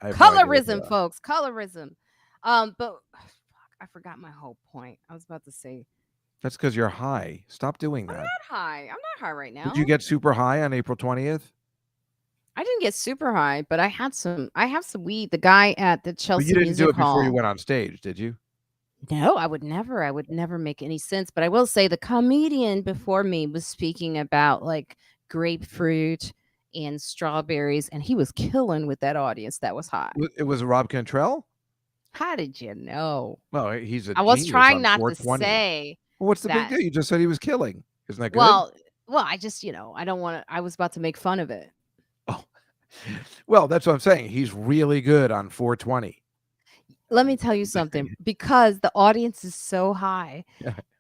colorism, folks. Colorism. But I forgot my whole point. I was about to say. That's because you're high. Stop doing that. I'm not high. I'm not high right now. Did you get super high on April 20th? I didn't get super high, but I have some weed. The guy at the Chelsea But you didn't Music do it Hall. before you went on stage, did you? No, I would never make any sense. But I will say the comedian before me was speaking about like grapefruit and strawberries, and he was killing with that audience that was high. It was Rob Cantrell? How did you know? Well, he's a I was genius trying on not 420. to say. Well, what's the big deal? You just said he was killing. Isn't that good? Well, I just, I don't want to. I was about to make fun of it. Oh, well, that's what I'm saying. He's really good on 420. Let me tell you something, because the audience is so high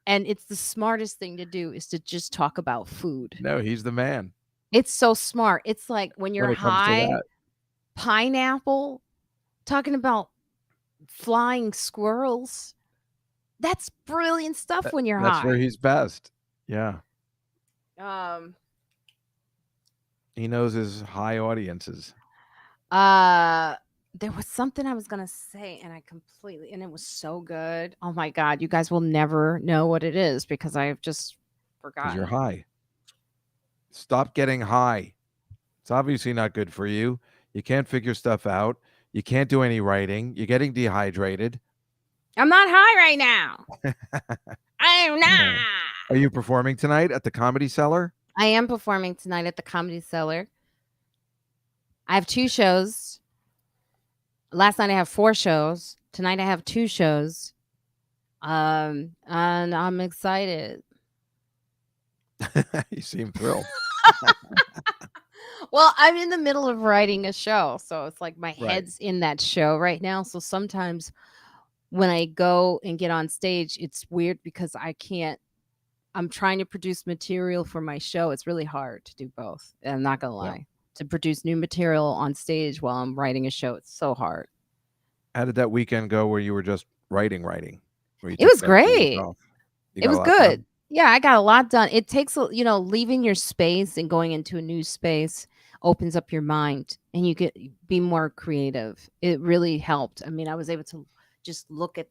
and it's the smartest thing to do is to just talk about food. No, he's the man. It's so smart. It's like when you're high, pineapple, talking about flying squirrels. That's brilliant stuff when you're high. That's where he's best. Yeah. He knows his high audiences. There was something I was gonna say, and it was so good. Oh my god, you guys will never know what it is because I've just Because you're forgotten. high. Stop getting high. It's obviously not good for you. You can't figure stuff out. You can't do any writing. You're getting dehydrated. I'm not high right now. I'm not. Are you performing tonight at the Comedy Cellar? I am performing tonight at the Comedy Cellar. I have 2 shows. Last night I have 4 shows. Tonight I have 2 shows. And I'm excited. You seem thrilled. Well, I'm in the middle of writing a show, so it's like my Right. head's in that show right now. So sometimes when I go and get on stage, it's weird because I'm trying to produce material for my show. It's really hard to do both. I'm not gonna lie. To produce new material on stage while I'm writing a show, it's so hard. How did that weekend go where you were just writing? It was great. It was good. Done? Yeah, I got a lot done. It takes, leaving your space and going into a new space opens up your mind and you get be more creative. It really helped. I mean, I was able to just look at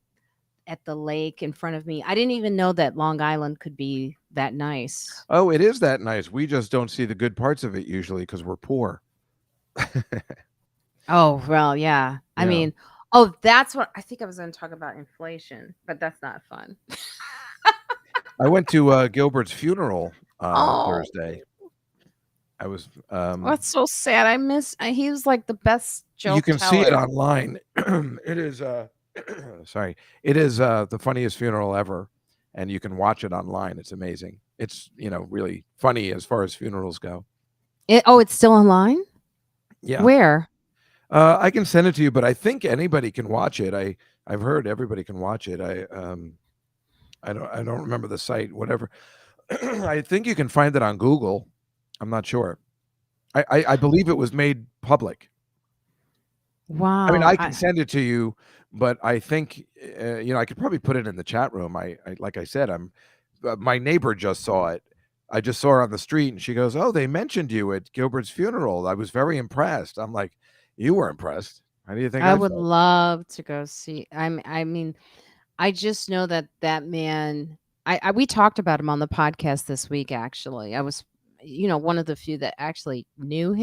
the lake in front of me. I didn't even know that Long Island could be that nice. Oh, it is that nice. We just don't see the good parts of it usually because we're poor. Oh, well, yeah. I Yeah. mean, that's what I think I was going to talk about inflation, but that's not fun. I went to Gilbert's funeral Oh. Thursday. I was. That's so sad. He was like the best joke You can see it teller. online. It is. Sorry, it is the funniest funeral ever, and you can watch it online. It's amazing. It's really funny as far as funerals go. It's still online? Yeah. Where? I can send it to you, but I think anybody can watch it. I've heard everybody can watch it. I don't remember the site. Whatever. I think you can find it on Google. I'm not sure. I believe it was made public. Wow. I mean, I can send it to you, but I think I could probably put it in the chat room. I like I said, my neighbor just saw it. I just saw her on the street, and she goes, "Oh, they mentioned you at Gilbert's funeral. I was very impressed." I'm like, "You were impressed? How do you think I I would felt?" love to go see. I mean, I just know that man. We talked about him on the podcast this week. Actually, I was, one of the few that actually knew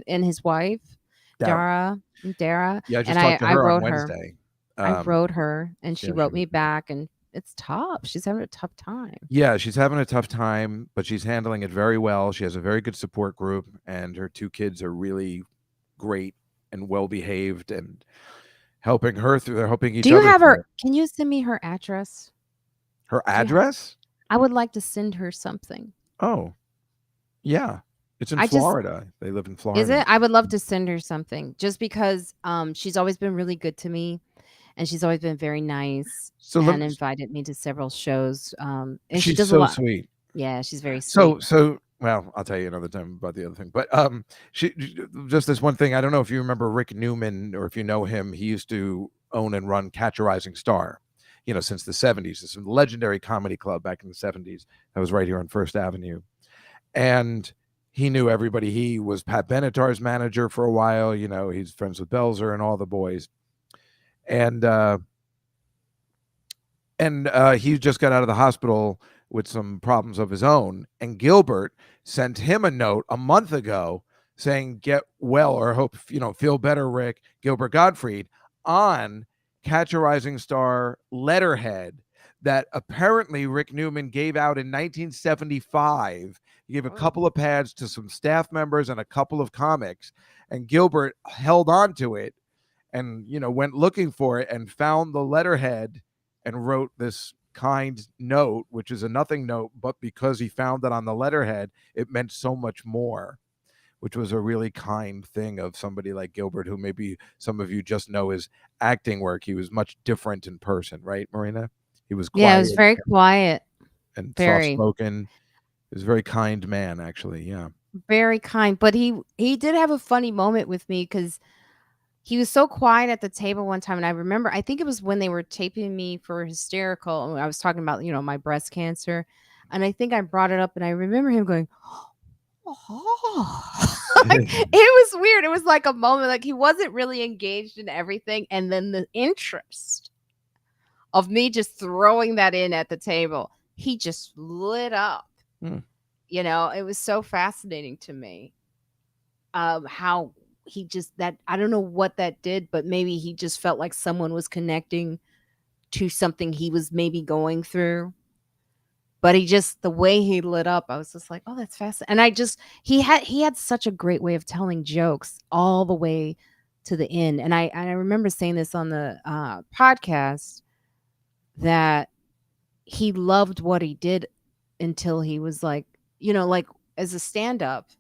and his wife, Dara. Yeah, I just And talked to I her on wrote her. Wednesday. I wrote her, and she yeah, wrote me back, and it's tough. She's having a tough time. Yeah, she's having a tough time, but she's handling it very well. She has a very good support group, and her 2 kids are really great and well behaved and helping her through. They're helping each Do you other. have her? Can you send me her address? Her address? I would like to send her something. Oh, yeah. It's in Florida. They live in Florida. Is it? I would love to send her something just because she's always been really good to me, and she's always been very nice and invited me to several shows. And she does so a lot. Sweet. Yeah, she's very sweet. So well, I'll tell you another time about the other thing. But she just this one thing. I don't know if you remember Rick Newman or if you know him. He used to own and run Catch a Rising Star, since the 70s. It's a legendary comedy club back in the 70s that was right here on First Avenue. And he knew everybody. He was Pat Benatar's manager for a while. He's friends with Belzer and all the boys. And he just got out of the hospital with some problems of his own. And Gilbert sent him a note a month ago saying, "Get well, or hope, feel better, Rick." Gilbert Gottfried on Catch a Rising Star letterhead that apparently Rick Newman gave out in 1975. He gave a couple of pads to some staff members and a couple of comics, and Gilbert held on to it and went looking for it and found the letterhead and wrote this kind note, which is a nothing note, but because he found it on the letterhead, it meant so much more, which was a really kind thing of somebody like Gilbert, who maybe some of you just know his acting work. He was much different in person, right, Marina? He was quiet. Yeah, it was very quiet and very soft-spoken. He was a very kind man, actually. Yeah, very kind. But he did have a funny moment with me because he was so quiet at the table one time. And I remember, I think it was when they were taping me for Hysterical. And I was talking about, my breast cancer. And I think I brought it up, and I remember him going, It was weird. It was like a moment, like he wasn't really engaged in everything, and then the interest of me just throwing that in at the table, he just lit up. It was so fascinating to me. How he just, that I don't know what that did, but maybe he just felt like someone was connecting to something he was maybe going through. But the way he lit up, I was just like, oh, that's fascinating. And he had such a great way of telling jokes all the way to the end. And I remember saying this on the podcast, that he loved what he did until he was like, like as a stand-up,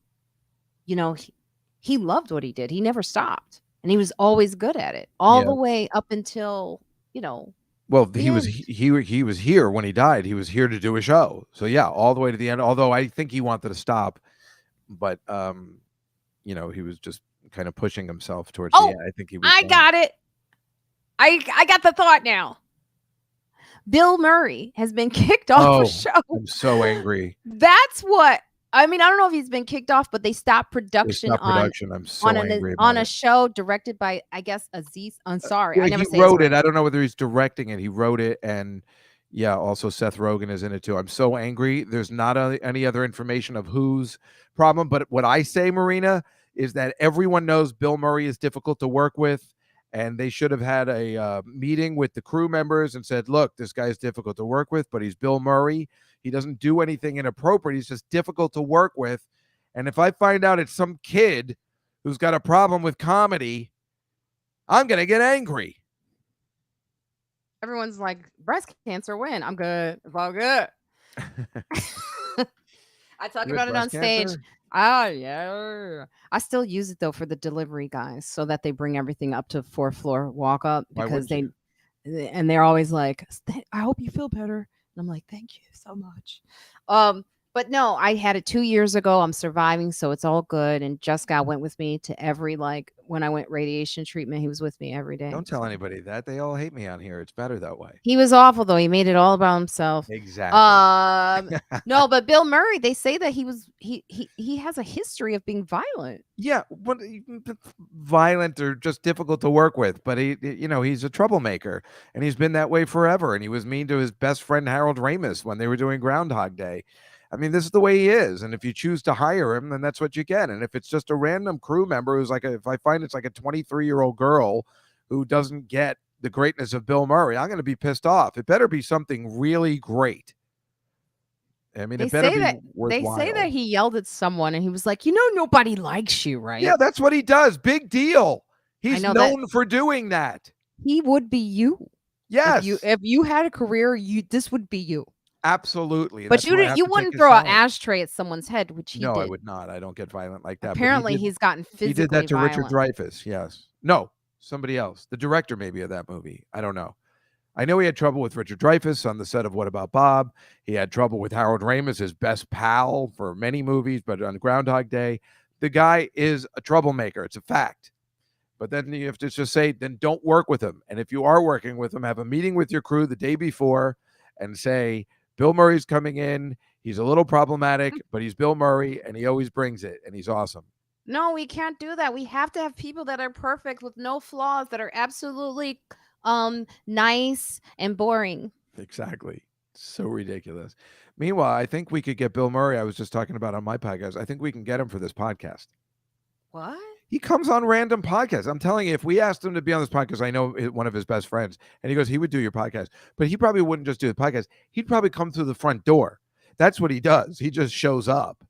he loved what he did. He never stopped. And he was always good at it all the way up until, Well, he was here when he died. He was here to do a show. So yeah, all the way to the end. Although I think he wanted to stop, but he was just kind of pushing himself towards the end. I think he was. I got it. I got the thought now. Bill Murray has been kicked off a show. I'm so angry. That's what I mean. I don't know if he's been kicked off, but they stopped production. I'm so angry on a show directed by, I guess, Aziz Ansari. Yeah, I never he wrote it. I don't know whether he's directing it. He wrote it, and also Seth Rogen is in it too. I'm so angry. There's not any other information of whose problem, but what I say, Marina, is that everyone knows Bill Murray is difficult to work with. And they should have had a meeting with the crew members and said, look, this guy's difficult to work with, but he's Bill Murray. He doesn't do anything inappropriate. He's just difficult to work with. And if I find out it's some kid who's got a problem with comedy, I'm going to get angry. Everyone's like, breast cancer win. I'm good. It's all good. I talk about it on stage. Oh, yeah. I still use it, though, for the delivery guys so that they bring everything up to 4th floor walk up, because they're always like, I hope you feel better. And I'm like, thank you so much. But no, I had it 2 years ago. I'm surviving, so it's all good. And Juskow went with me to every, when I went radiation treatment, he was with me every day. Don't tell anybody that. They all hate me on here. It's better that way. He was awful, though. He made it all about himself. Exactly. No, but Bill Murray, they say that he has a history of being violent. Yeah, but violent or just difficult to work with. But he's a troublemaker, and he's been that way forever. And he was mean to his best friend Harold Ramis when they were doing Groundhog Day. I mean, this is the way he is. And if you choose to hire him, then that's what you get. And if it's just a random crew member who's if I find it's like a 23-year-old girl who doesn't get the greatness of Bill Murray, I'm going to be pissed off. It better be something really great. I mean, it better be worthwhile. They say that he yelled at someone and he was like, nobody likes you, right? Yeah, that's what he does. Big deal. He's known for doing that. He would be you. Yes. If you had a career, this would be you. Absolutely. But you wouldn't throw an ashtray at someone's head, which he did. No, I would not. I don't get violent like that. Apparently, he's gotten physically He did that to violent. Richard Dreyfuss, yes. No, somebody else. The director maybe of that movie. I don't know. I know he had trouble with Richard Dreyfuss on the set of What About Bob? He had trouble with Harold Ramis, his best pal for many movies, but on Groundhog Day, the guy is a troublemaker. It's a fact. But then you have to just say, then don't work with him. And if you are working with him, have a meeting with your crew the day before and say, Bill Murray's coming in. He's a little problematic, but he's Bill Murray, and he always brings it, and he's awesome. No, we can't do that. We have to have people that are perfect with no flaws, that are absolutely nice and boring. Exactly. So ridiculous. Meanwhile, I think we could get Bill Murray. I was just talking about on my podcast. I think we can get him for this podcast. What? He comes on random podcasts. I'm telling you, if we asked him to be on this podcast, I know one of his best friends, and he goes, he would do your podcast, but he probably wouldn't just do the podcast. He'd probably come through the front door. That's what he does. He just shows up.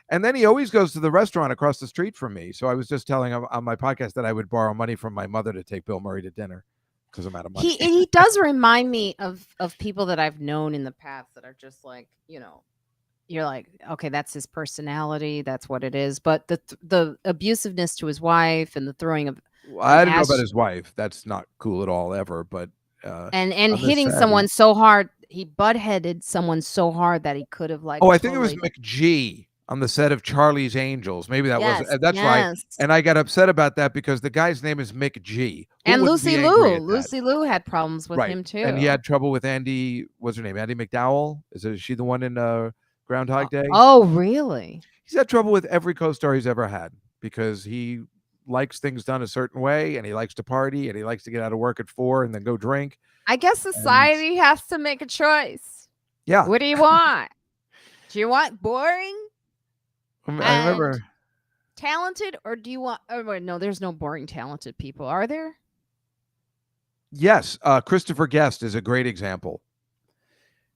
And then he always goes to the restaurant across the street from me. So I was just telling him on my podcast that I would borrow money from my mother to take Bill Murray to dinner because I'm out of money. He does remind me of people that I've known in the past that are just like, you're like, okay, that's his personality. That's what it is. But the abusiveness to his wife and the throwing of, I don't know about his wife. That's not cool at all ever. But and hitting someone so hard, he butt-headed someone so hard that he could have I think it was McG on the set of Charlie's Angels. Maybe that was that's right. And I got upset about that because the guy's name is McG. And Lucy Liu. Lucy Liu had problems with him too. And he had trouble with Andy. What's her name? Andy McDowell. Is she the one in Groundhog Day? Oh, really? He's had trouble with every co-star he's ever had because he likes things done a certain way, and he likes to party, and he likes to get out of work at 4 and then go drink. I guess society has to make a choice. Yeah. What do you want? Do you want boring? I remember talented, or do you want? Oh, no, there's no boring talented people, are there? Yes, Christopher Guest is a great example.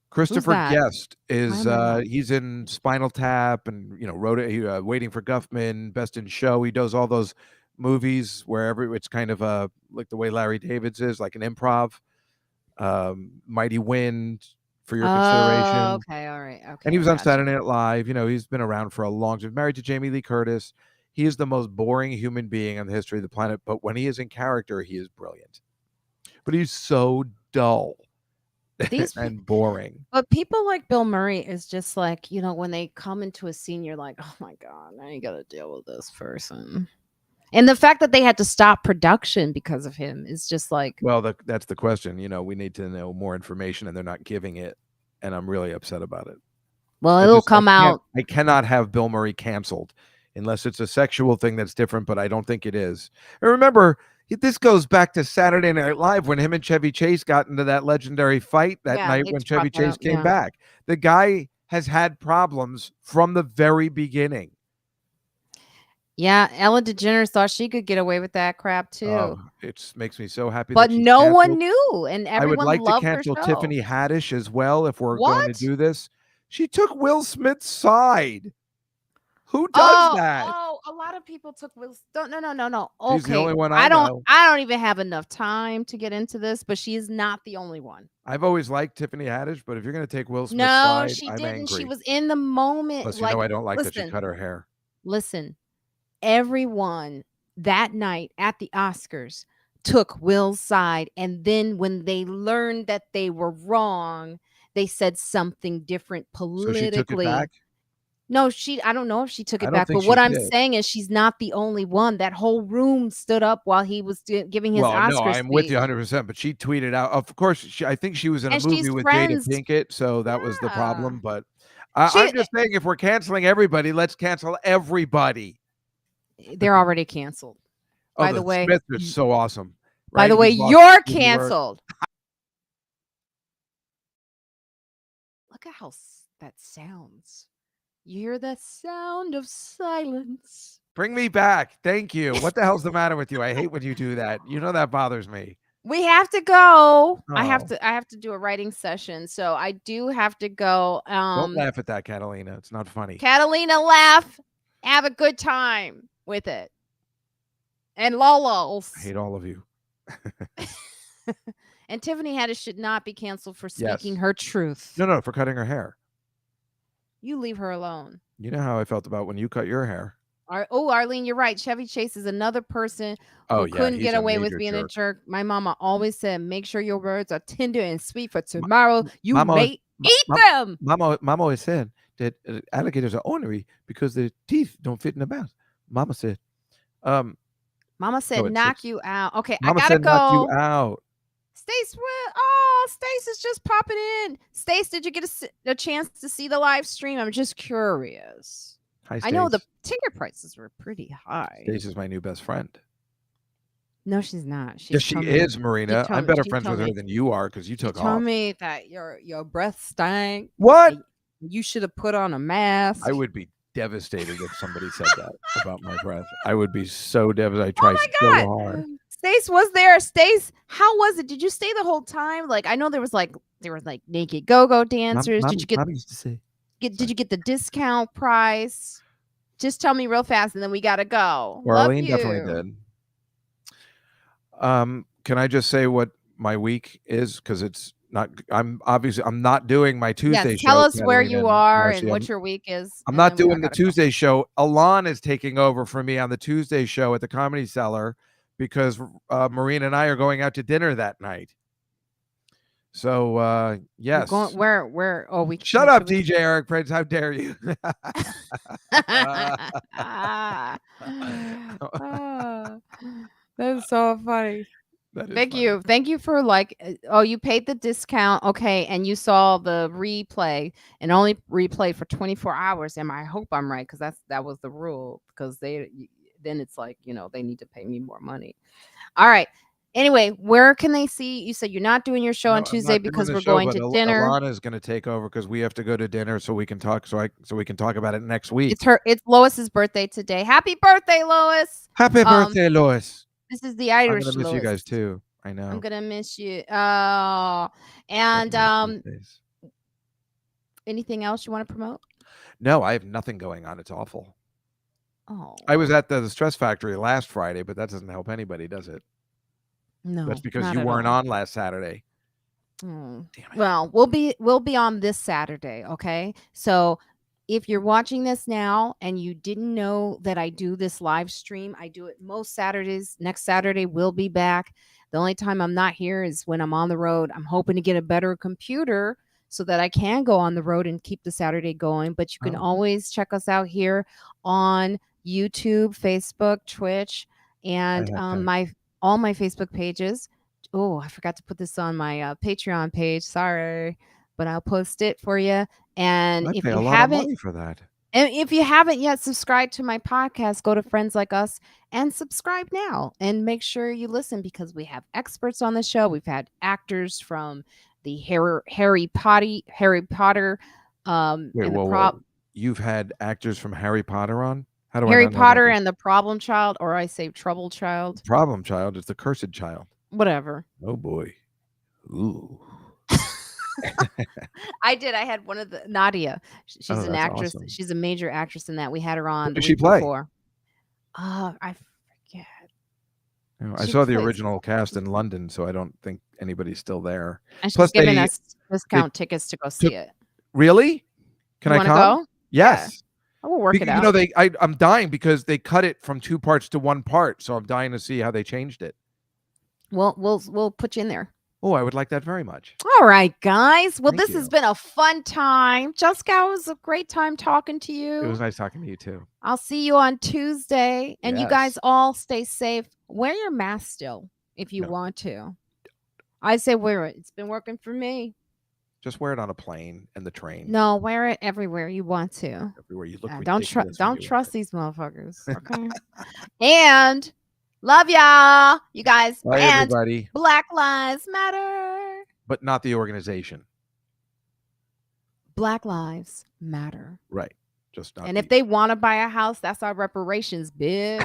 Christopher Guest is he's in Spinal Tap and wrote Waiting for Guffman, Best in Show. He does all those movies where it's kind of like the way Larry David's is, like an improv. Mighty Wind, For Your Consideration. Okay, all right, okay. And he was on Saturday Night Live. He's been around for a long time. Married to Jamie Lee Curtis. He is the most boring human being on the history of the planet. But when he is in character, he is brilliant. But he's so dull and boring. But people like Bill Murray is just like, when they come into a scene, you're like, oh my God, now you got to deal with this person. And the fact that they had to stop production because of him is just like... Well, that's the question. We need to know more information, and they're not giving it. And I'm really upset about it. Well, it'll come out. I cannot have Bill Murray canceled unless it's a sexual thing that's different, but I don't think it is. And remember, this goes back to Saturday Night Live when him and Chevy Chase got into that legendary fight that night when Chevy Chase came back. The guy has had problems from the very beginning. Yeah, Ellen DeGeneres thought she could get away with that crap too. Oh, it makes me so happy. But no one knew, and everyone loved her show. I would like to cancel Tiffany Haddish as well if we're going to do this. She took Will Smith's side. Who does that? Oh, a lot of people took Will. No. Okay, she's the only one I know. I don't even have enough time to get into this, but she is not the only one. I've always liked Tiffany Haddish, but if you're going to take Will Smith's side, she I'm didn't. Angry. She was in the moment. Plus, I don't like that she cut her hair. Listen. Everyone that night at the Oscars took Will's side, and then when they learned that they were wrong, they said something different politically. So she took it back? No, I don't know if she took it back, but what I'm saying is she's not the only one. That whole room stood up while he was giving his Oscar speech. I'm with you 100%, but she tweeted out. Of course, I think she was in a movie with Jada Pinkett, so that was the problem. But I'm just saying, if we're canceling everybody, let's cancel everybody. They're already canceled. By the way, Smith is so awesome. Right? By the way, you're canceled. Look at how that sounds. You hear the sound of silence. Bring me back. Thank you. What the hell's the matter with you? I hate when you do that. That bothers me. We have to go. I have to do a writing session, so I do have to go. Don't laugh at that, Catalina. It's not funny. Catalina, laugh. Have a good time with it. And lolos. I hate all of you. And Tiffany Haddish should not be canceled for speaking her truth. No, for cutting her hair. You leave her alone. You know how I felt about when you cut your hair. Arlene, you're right. Chevy Chase is another person who couldn't get away with being a jerk. My mama always said, make sure your words are tender and sweet for tomorrow. You may eat them. Mama always said that alligators are ornery because their teeth don't fit in the mouth. Mama said, knock you out. Okay, Mama I gotta said, go. Knock you out. Stace, Stace is just popping in. Stace, did you get a chance to see the live stream? I'm just curious. Hi, Stace. I know the ticket prices were pretty high. Stace is my new best friend. No, she's not. Yes, she is, Marina. I'm better friends with her than you are because you took off. Told me that your breath stank. What? You should have put on a mask. I would be devastated if somebody said that about my breath. I would be so devastated. I tried so hard. Stace was there. Stace, how was it? Did you stay the whole time? Like, I know there was naked go-go dancers. Did you get the discount price? Just tell me real fast, and then we gotta go. Arlene definitely did. Can I just say what my week is? Because it's not. I'm not doing my Tuesday show. Tell us where you are and what your week is. I'm not doing the Tuesday show. Alon is taking over for me on the Tuesday show at the Comedy Cellar because Marina and I are going out to dinner that night. So yes. Where? Oh, we shut up, DJ Eric Prince. How dare you? That's so funny. Thank you. Thank you for you paid the discount. Okay. And you saw the replay and only replayed for 24 hours. I hope I'm right. Cause that was the rule, because then it's like, they need to pay me more money. All right. Anyway, where can they see? You said you're not doing your show on Tuesday because we're going to dinner. Alana is going to take over because we have to go to dinner so we can talk. So we can talk about it next week. It's Lois's birthday today. Happy birthday, Lois! Happy birthday, Lois! This is the Irish. I'm gonna miss Lois. you guys too. I know. I'm gonna miss you. Oh, and anything else you want to promote? No, I have nothing going on. It's awful. Oh, I was at the Stress Factory last Friday, but that doesn't help anybody, does it? No, that's because you weren't on last Saturday. Damn it. Well, we'll be on this Saturday. Okay, so if you're watching this now and you didn't know that I do this live stream, I do it most Saturdays. Next Saturday we'll be back. The only time I'm not here is when I'm on the road. I'm hoping to get a better computer so that I can go on the road and keep the Saturday going. But you can always check us out here on YouTube, Facebook, Twitch, and all my Facebook pages. Oh, I forgot to put this on my Patreon page. Sorry, but I'll post it for you. And if you haven't, for that. And if you haven't yet subscribed to my podcast, go to Friends Like Us and subscribe now and make sure you listen, because we have experts on the show. We've had actors from the Harry Potter. You've had actors from Harry Potter on? How do Harry Potter and the Problem Child, or I say Trouble Child. Problem Child is the cursed child. Whatever. Oh boy. Ooh. I had one of the Nadia. She's an actress. Awesome. She's a major actress in that. We had her on. What did she play? I forget. I saw the original cast in London, so I don't think anybody's still there. And she's giving us discount tickets to go see it. Really? Can I come? Go? Yes. Yeah. We'll work it out. I'm dying because they cut it from 2 parts to 1 part, so I'm dying to see how they changed it. Well, we'll put you in there. Oh, I would like that very much. All right, guys. Well, this has been a fun time. Juskow, it was a great time talking to you. It was nice talking to you too. I'll see you on Tuesday. And you guys all stay safe. Wear your mask still if you want to. I say wear it. It's been working for me. Just wear it on a plane and the train. No, wear it everywhere you want to. Everywhere you look. Don't trust these motherfuckers. Okay. And love y'all, you guys. Bye, and everybody. Black Lives Matter. But not the organization. Black Lives Matter. Right. Just not. And if they want to buy a house, that's our reparations, bitch.